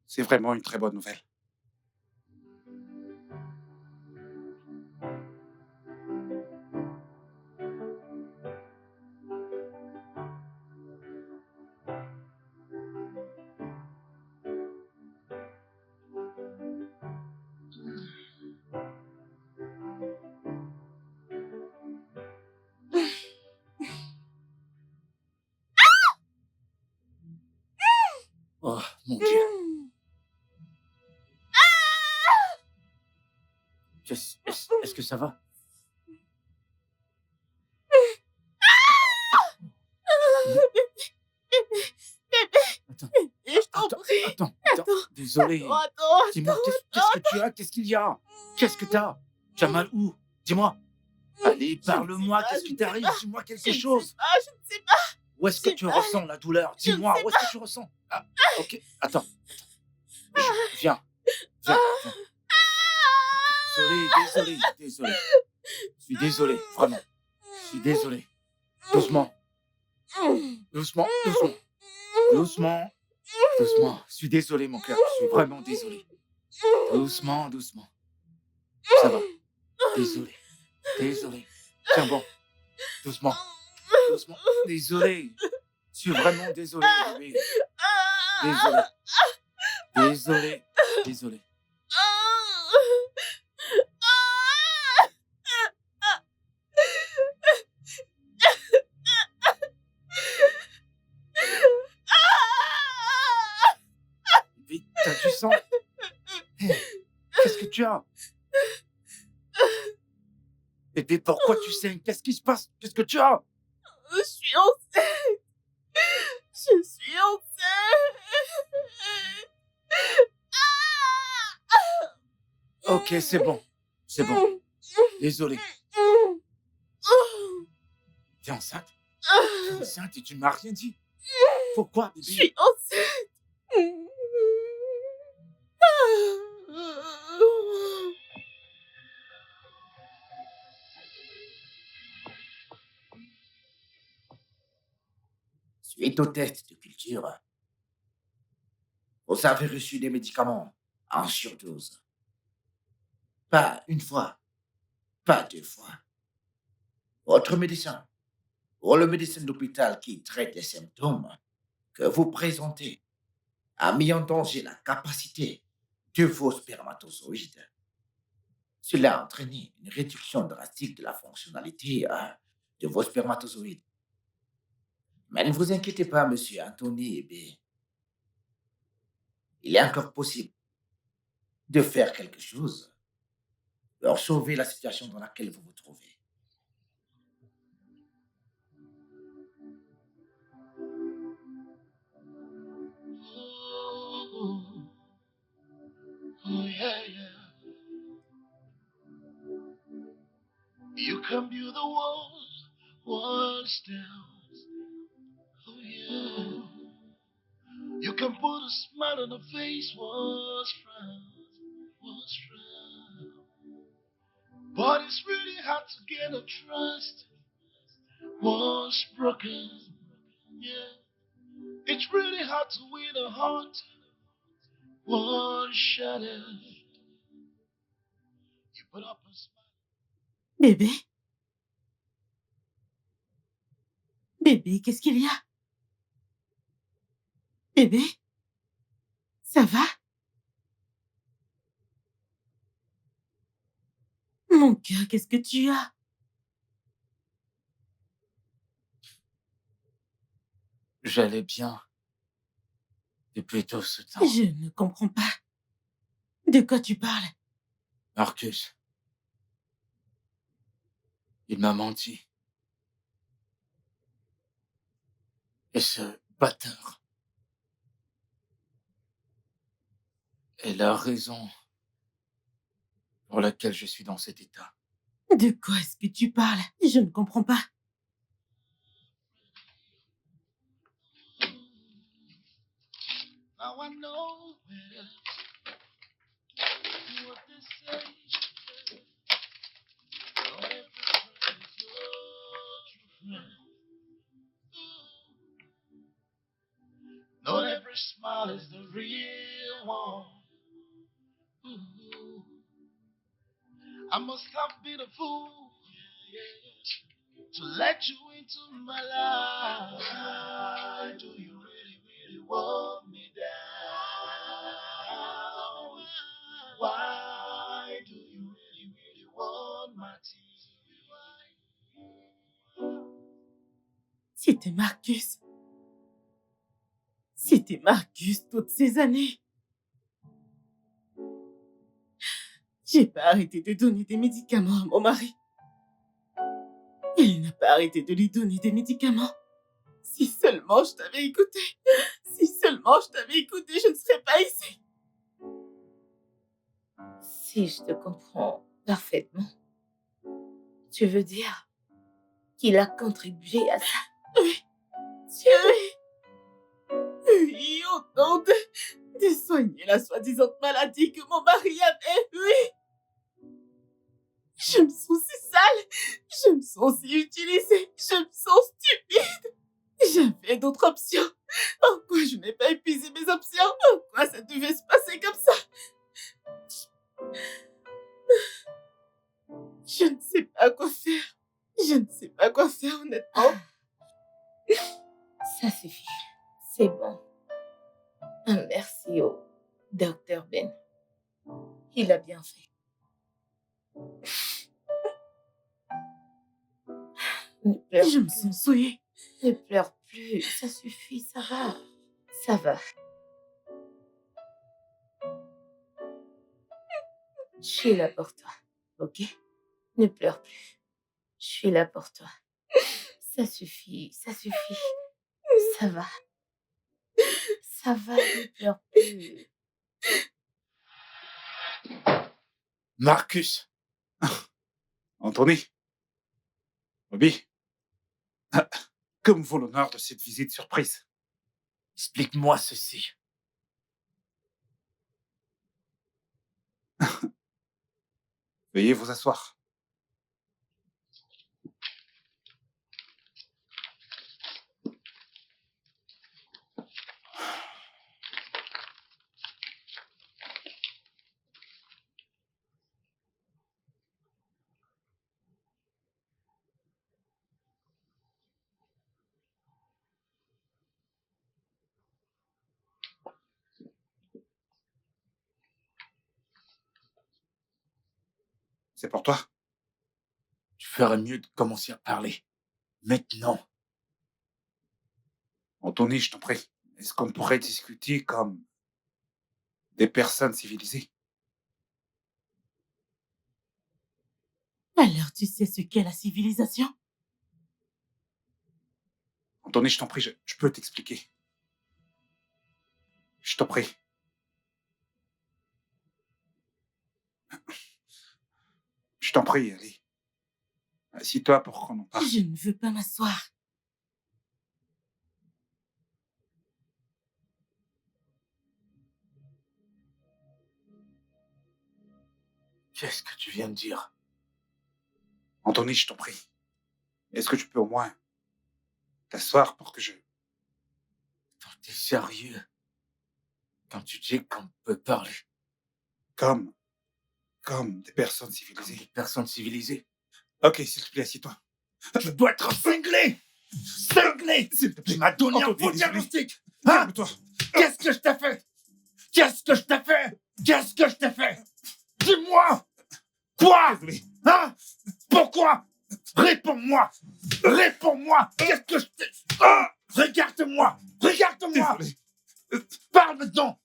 S3: c'est vraiment une très bonne nouvelle.
S2: Oh, mon Dieu. Est-ce que ça va? Attends,
S1: Je t'en
S2: attends,
S1: prie.
S2: attends. Désolé.
S1: Attends.
S2: Dis-moi, qu'est-ce que tu as? Qu'est-ce qu'il y a? Qu'est-ce que t'as? Tu as mal où? Dis-moi. Allez, parle-moi, qu'est-ce qui t'arrive? Dis-moi quelque chose.
S1: Je ne sais pas.
S2: Où est-ce que
S1: j'ai
S2: tu
S1: mal.
S2: ressens la douleur?
S1: Je ne
S2: Dis-moi,
S1: sais
S2: où est-ce que tu ressens? Ah, ok, attends. Viens. Désolé. Je suis désolé, vraiment. Je suis désolé. Doucement. Je suis désolé, mon cœur. Je suis vraiment désolé. Doucement. Ça va. Désolé. Tiens bon. Doucement. Désolé. Je suis vraiment désolé, bébé. Désolé. Vite, t'as du sang? Qu'est-ce que tu as? Bébé, pourquoi tu saignes? Qu'est-ce qui se passe? Qu'est-ce que tu as?
S1: Je suis enceinte. Je suis enceinte.
S2: Ok, c'est bon. Désolé. T'es enceinte? Et tu ne m'as rien dit? Pourquoi,
S1: Je
S2: bébé?
S1: suis enceinte.
S8: Suite au test de culture, vous avez reçu des médicaments en surdose. Pas une fois, pas deux fois. Votre médecin, ou le médecin d'hôpital qui traite les symptômes que vous présentez, a mis en danger la capacité de vos spermatozoïdes. Cela a entraîné une réduction drastique de la fonctionnalité de vos spermatozoïdes. Mais ne vous inquiétez pas, monsieur Anthony Ebe. Il est encore possible de faire quelque chose pour sauver la situation dans laquelle vous vous trouvez.
S7: Oh, yeah. You can build the walls down. Oh, yeah. You can put a smile on the face, walls frown. But it's really hard to get a trust. Was broken, yeah. It's really hard to win a heart. Was shattered. You put up a smile.
S1: Bébé? Bébé, qu'est-ce qu'il y a? Bébé? Ça va? Mon cœur, qu'est-ce que tu as?
S2: J'allais bien depuis tout ce temps.
S1: Je ne comprends pas. De quoi tu parles?
S2: Marcus, il m'a menti. Et ce bâtard est la raison pour laquelle je suis dans cet état.
S1: De quoi est-ce que tu parles? Je ne comprends pas.
S7: Now I know better. What they say. Not every friend is your true friend. Not every smile is the real one. Ooh. I must have been a fool to let you into my life. Why do you really, really want me down? Why do you really, really want my tears?
S1: C'était Marcus. C'était Marcus toutes ces années. J'ai pas arrêté de donner des médicaments à mon mari. Il n'a pas arrêté de lui donner des médicaments. Si seulement je t'avais écouté. Si seulement je t'avais écouté, je ne serais pas ici.
S4: Si je te comprends parfaitement, tu veux dire qu'il a contribué à ça?
S1: Oui. Oui, au nom de soigner la soi-disant maladie que mon mari avait, oui. Je me sens si sale, je me sens si utilisée, je me sens stupide. J'avais d'autres options. Pourquoi je n'ai pas épuisé mes options? Pourquoi ça devait se passer comme ça? Je ne sais pas quoi faire. Je ne sais pas quoi faire, honnêtement.
S4: Ça suffit. C'est bon. Merci au docteur Ben. Il a bien fait. Ne pleure
S1: Je me
S4: plus.
S1: sens souillée.
S4: Ne pleure plus. Ça suffit, ça va. Ça va. Je suis là pour toi, ok? Ne pleure plus. Je suis là pour toi. Ça suffit, ça suffit. Ça va. Ça va, ne pleure plus.
S2: Marcus,
S3: Anthony. Bobby. Que me vaut l'honneur de cette visite surprise?
S2: explique-moi ceci.
S3: Veuillez vous asseoir. C'est pour toi?
S2: Tu ferais mieux de commencer à parler. Maintenant.
S3: Anthony, je t'en prie. Est-ce qu'on pourrait discuter comme des personnes civilisées?
S1: Alors tu sais ce qu'est la civilisation?
S3: Anthony, je t'en prie, je peux t'expliquer. Je t'en prie. Je t'en prie, allez. Assis-toi pour qu'on en parle.
S1: Je ne veux pas m'asseoir.
S2: Qu'est-ce que tu viens de dire?
S3: Anthony, je t'en prie. Est-ce que tu peux au moins t'asseoir pour que je...
S2: T'es sérieux quand tu dis qu'on peut parler
S3: Comme des personnes
S2: comme
S3: civilisées.
S2: des personnes civilisées?
S3: Ok, s'il te plaît, assieds-toi.
S2: Tu dois être cinglé! Cinglé!
S3: S'il te plaît.
S2: Tu m'as donné un
S3: Anthony,
S2: faux
S3: désolé.
S2: diagnostic! Hein?
S3: Calme-toi.
S2: Qu'est-ce que je t'ai fait? Qu'est-ce que je t'ai fait? Qu'est-ce que je t'ai fait? Dis-moi! Quoi?
S3: Désolé.
S2: Hein? Pourquoi? Réponds-moi! Réponds-moi! Qu'est-ce que je t'ai... Ah! Regarde-moi! Regarde-moi!
S3: Désolé.
S2: Parle maintenant!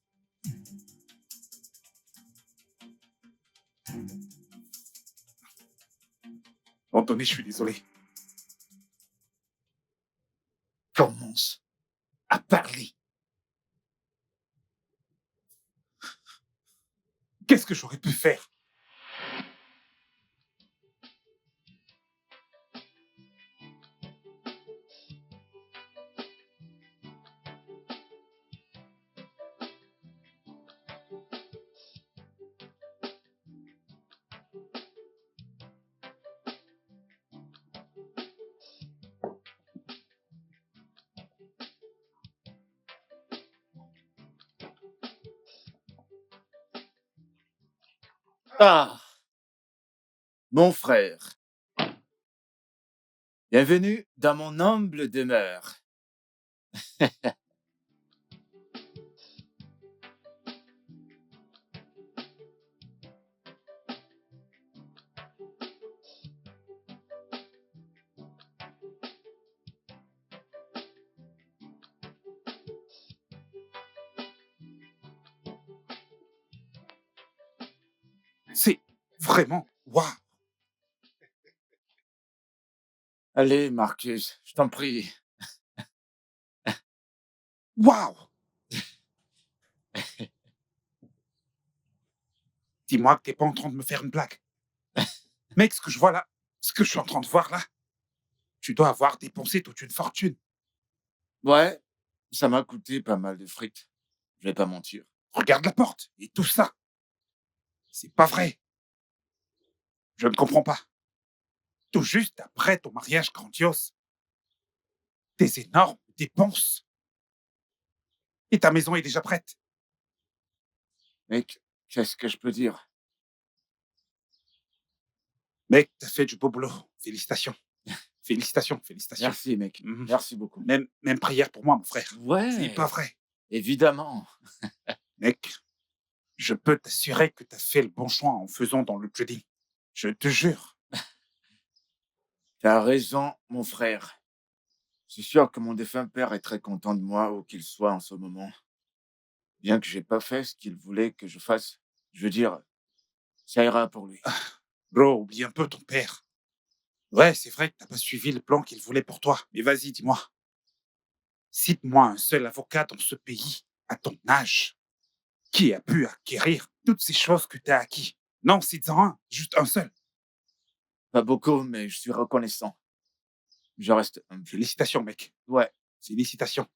S3: Anthony, je suis désolé.
S2: Commence à parler.
S3: Qu'est-ce que j'aurais pu faire?
S2: Ah, mon frère, bienvenue dans mon humble demeure.
S3: C'est vraiment... Waouh!
S2: Allez, Marcus, je t'en prie.
S3: Waouh! Dis-moi que t'es pas en train de me faire une blague. Mec, ce que je vois là, ce que je suis en train de voir là, tu dois avoir dépensé toute une fortune.
S2: Ouais, ça m'a coûté pas mal de fric. Je vais pas mentir.
S3: Regarde la porte et tout ça. C'est pas vrai. Je ne comprends pas. Tout juste après ton mariage grandiose, des énormes dépenses. Et ta maison est déjà prête.
S2: Mec, qu'est-ce que je peux dire?
S3: Mec, t'as fait du beau boulot. Félicitations. Félicitations, félicitations.
S2: Merci, mec.
S3: Mhm.
S2: Merci beaucoup.
S3: Même prière pour moi, mon frère.
S2: Ouais,
S3: C'est pas vrai.
S2: évidemment.
S3: Mec, je peux t'assurer que t'as fait le bon choix en faisant dans le trading. Je te jure.
S2: T'as raison, mon frère. Je suis sûr que mon défunt père est très content de moi, où qu'il soit en ce moment. Bien que j'ai pas fait ce qu'il voulait que je fasse. Je veux dire, ça ira pour lui.
S3: Bro, oublie un peu ton père. Ouais, c'est vrai que t'as pas suivi le plan qu'il voulait pour toi. Mais vas-y, dis-moi. Cite-moi un seul avocat dans ce pays, à ton âge, qui a pu acquérir toutes ces choses que t'as acquis. Non, cite-en un, juste un seul.
S2: Pas beaucoup, mais je suis reconnaissant. Je reste humble.
S3: Félicitations, mec.
S2: Ouais,
S3: Félicitations.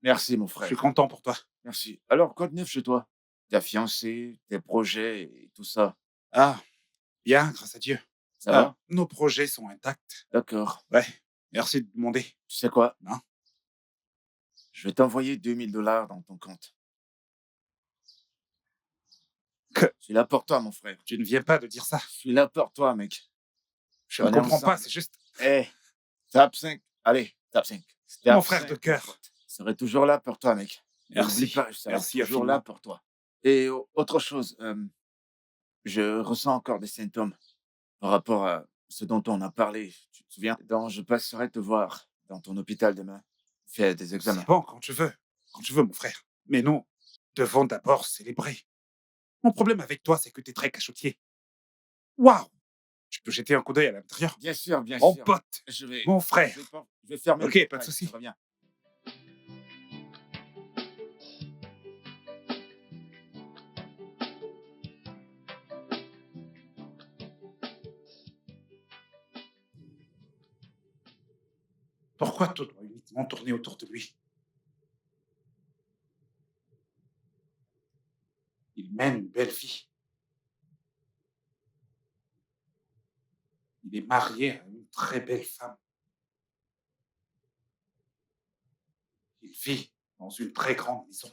S2: merci, mon
S3: Je suis
S2: frère.
S3: content pour toi.
S2: Merci. Alors, quoi de neuf chez toi? Ta fiancée, tes projets et tout ça.
S3: Ah, bien, grâce à Dieu.
S2: Ça va?
S3: Nos projets sont intacts.
S2: D'accord.
S3: Ouais, merci de demander.
S2: Tu sais quoi?
S3: Non.
S2: Je vais t'envoyer 2000 $ dans ton compte.
S3: Que
S2: Je suis là pour toi, mon frère.
S3: tu ne viens pas de dire ça.
S2: Je suis là pour toi, mec.
S3: Je ne
S2: On est
S3: comprends pas,
S2: ensemble.
S3: c'est juste...
S2: Eh, top 5. Allez, top 5.
S3: Mon frère de cœur.
S2: Je serai toujours là pour toi, mec.
S3: Merci.
S2: N'oublie pas, je serai
S3: Merci
S2: toujours
S3: infiniment.
S2: là pour toi. Et autre chose, je ressens encore des symptômes par rapport à ce dont on a parlé. Tu te souviens? Donc, je passerai te voir dans ton hôpital demain. Fais des examens.
S3: C'est bon, quand tu veux. Quand tu veux, mon frère. Mais nous devons d'abord célébrer. Mon problème avec toi, c'est que tu es très cachotier. Waouh! Tu peux jeter un coup d'œil à l'intérieur?
S2: Bien sûr, bien
S3: Mon
S2: sûr.
S3: pote,
S2: Je vais,
S3: mon frère.
S2: je vais fermer
S3: Ok,
S2: le
S3: pas de
S2: portail,
S3: souci.
S2: je reviens.
S3: Pourquoi tout doit uniquement tourner autour de lui? Il mène une belle vie. Il est marié à une très belle femme. Il vit dans une très grande maison.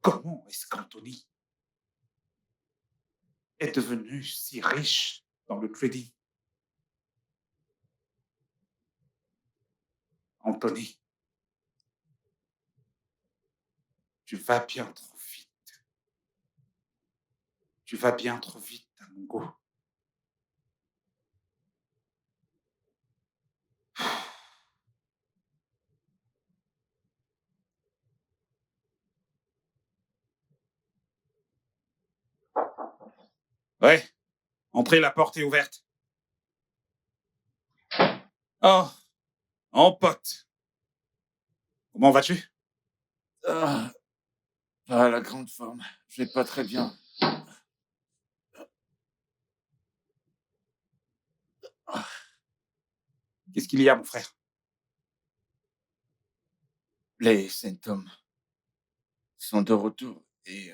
S3: Comment est-ce qu'Anthony est devenu si riche dans le trading? Anthony, tu vas bien trop vite. Tu vas bien trop vite à mon goût. Ouais, entrez, la porte est ouverte. Oh, en pote. Comment vas-tu?
S2: Ah, pas la grande forme. Je vais pas très bien. Ah,
S3: Qu'est-ce qu'il y a, mon frère?
S2: les symptômes sont de retour et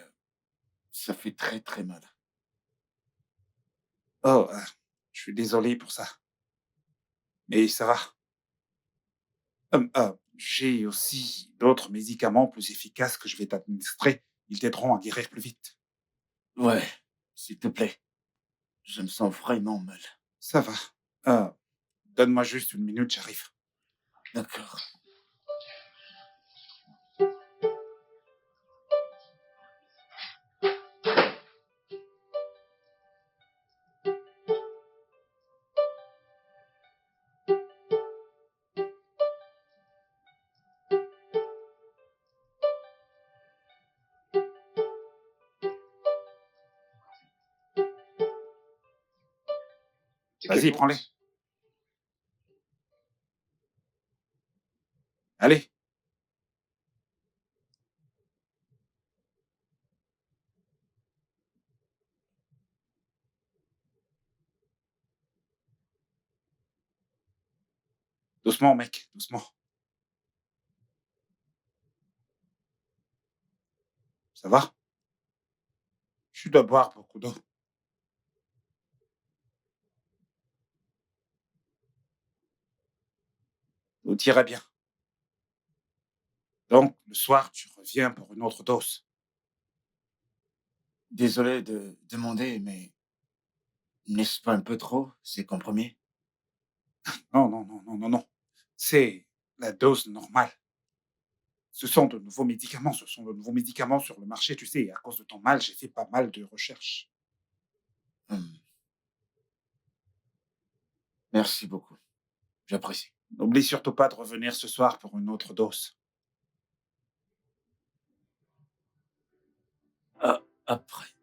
S2: ça fait très très mal.
S3: Oh, je suis désolé pour ça. Mais ça va. J'ai aussi d'autres médicaments plus efficaces que je vais t'administrer. Ils t'aideront à guérir plus vite.
S2: Ouais, s'il te plaît. Je me sens vraiment mal.
S3: Ça va. Euh, Donne-moi juste une minute, j'arrive.
S2: D'accord.
S3: Vas-y, prends-les. Allez. Doucement, mec, doucement. Ça va? Tu dois boire beaucoup d'eau. Tout ira bien. Donc, le soir, tu reviens pour une autre dose.
S2: Désolé de demander, mais n'est-ce pas un peu trop, ces compromis?
S3: Non, non, non, non, non, non. C'est la dose normale. Ce sont de nouveaux médicaments. Ce sont de nouveaux médicaments sur le marché. Tu sais, à cause de ton mal, j'ai fait pas mal de recherches.
S2: Hmm. Merci beaucoup. J'apprécie.
S3: N'oublie surtout pas de revenir ce soir pour une autre dose.
S2: Ah, après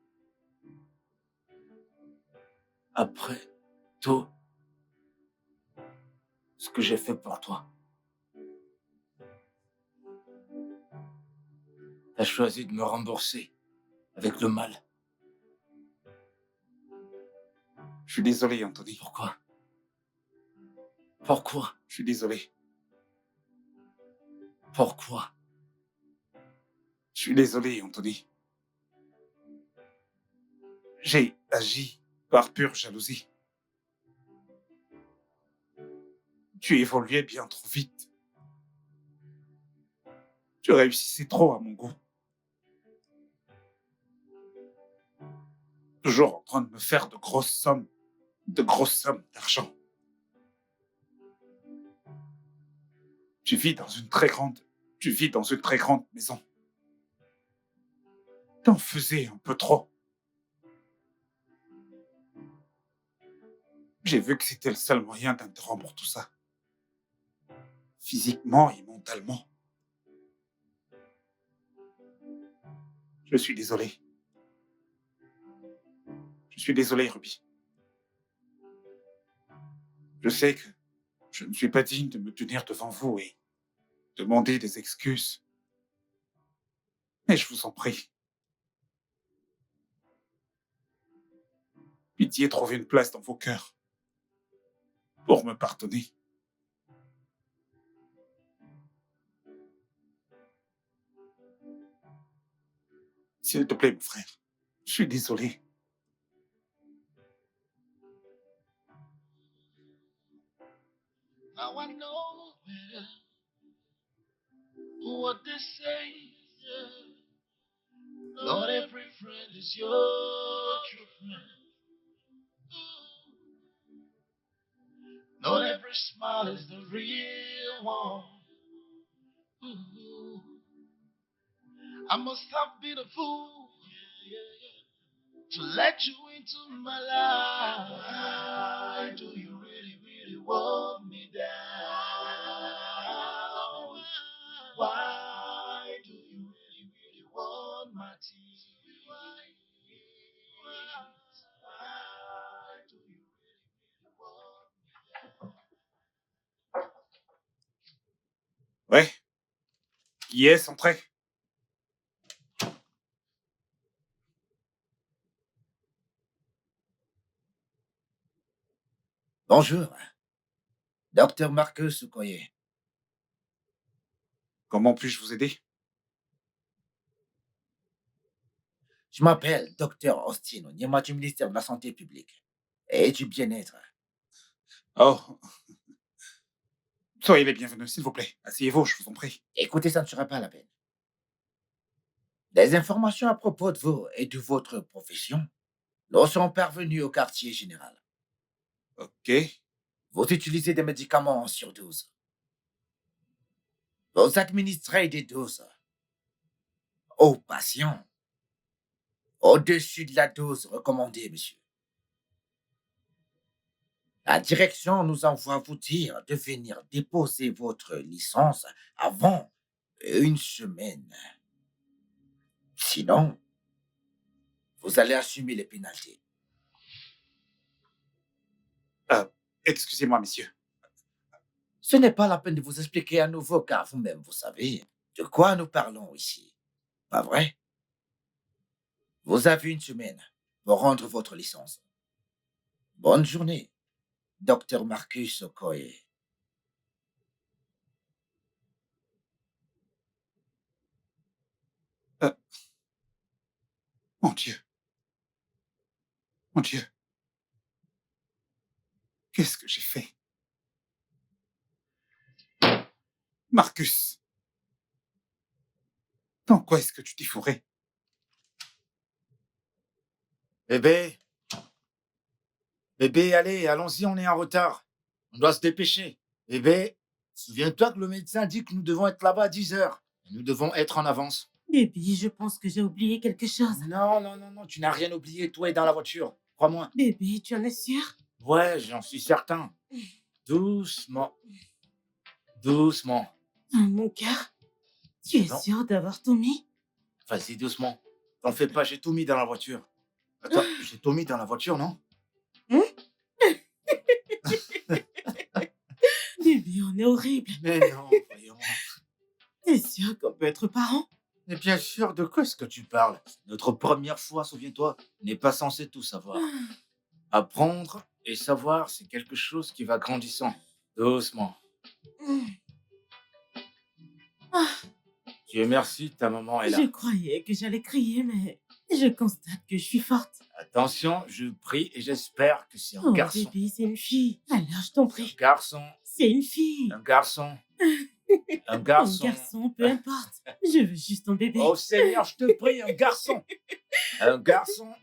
S2: tout ce que j'ai fait pour toi, t'as choisi de me rembourser avec le mal.
S3: Je suis désolé, Anthony.
S2: Pourquoi? Pourquoi?
S3: Je suis désolé.
S2: Pourquoi?
S3: Je suis désolé, Anthony. J'ai agi par pure jalousie. Tu évoluais bien trop vite. Tu réussissais trop à mon goût. Toujours en train de me faire de grosses sommes d'argent. Tu vis dans une très grande, tu vis dans une très grande maison. T'en faisais un peu trop. J'ai vu que c'était le seul moyen d'interrompre tout ça. Physiquement et mentalement. Je suis désolé. Je suis désolé, Ruby. Je sais que je ne suis pas digne de me tenir devant vous et demander des excuses. Mais je vous en prie. Pitié, trouvez une place dans vos cœurs pour me pardonner. S'il te plaît, mon frère. Je suis désolé.
S7: Now I know better what they say. Yeah. Not every friend is your true friend. Not every smile is the real one. Ooh. I must have been a fool, to let you into my life. Why do you really, really want me down? Why do you really, really want my tears?
S3: Qui est entré?
S8: Bonjour, docteur Marcus Okoye.
S3: Comment puis-je vous aider?
S8: Je m'appelle docteur Austin Onyema du ministère de la Santé publique et du bien-être.
S3: Oh. Soyez les bienvenus, s'il vous plaît. Asseyez-vous, je vous en prie.
S8: Écoutez, ça ne sera pas la peine. Des informations à propos de vous et de votre profession nous sont parvenues au quartier général.
S3: Ok.
S8: Vous utilisez des médicaments en surdose. Vous administrez des doses aux patients au-dessus de la dose recommandée, monsieur. La direction nous envoie vous dire de venir déposer votre licence avant une semaine. Sinon, vous allez assumer les pénalités.
S3: Excusez-moi, messieurs.
S8: Ce n'est pas la peine de vous expliquer à nouveau, car vous-même, vous savez de quoi nous parlons ici. Pas vrai? Vous avez une semaine pour rendre votre licence. Bonne journée, docteur Marcus Okoye.
S3: Mon Dieu. Mon Dieu. Qu'est-ce que j'ai fait? Marcus. Dans quoi est-ce que tu t'es fourré?
S2: Bébé. Bébé, allez, allons-y, on est en retard. On doit se dépêcher. Bébé, souviens-toi que le médecin dit que nous devons être là-bas à 10 heures. Nous devons être en avance.
S1: Bébé, je pense que j'ai oublié quelque chose.
S2: Non, non, non, non, tu n'as rien oublié, toi est dans la voiture. Crois-moi.
S1: Bébé, tu en es sûr?
S2: Ouais, j'en suis certain. Doucement. Doucement.
S1: Dans mon cœur? Tu es
S2: Non.
S1: sûr d'avoir tout mis?
S2: Vas-y, doucement. T'en fais pas, j'ai tout mis dans la voiture. Attends, j'ai tout mis dans la voiture, non?
S1: Bébé, on est horrible.
S2: Mais non, voyons.
S1: T'es sûr qu'on peut être parents?
S2: Mais bien sûr, de quoi est-ce que tu parles? Notre première fois, souviens-toi, on n'est pas censé tout savoir. Apprendre et savoir, c'est quelque chose qui va grandissant. Doucement. Dieu merci, ta maman est là.
S1: Je croyais que j'allais crier, mais je constate que je suis forte.
S2: Attention, je prie et j'espère que c'est un
S1: Oh,
S2: garçon.
S1: bébé, c'est une fille. Alors, je t'en
S2: Un
S1: prie.
S2: garçon,
S1: C'est une fille.
S2: un garçon, un
S1: Un
S2: garçon.
S1: garçon, peu importe. Je veux juste ton bébé.
S2: Oh Seigneur, je te prie, un garçon. Un garçon.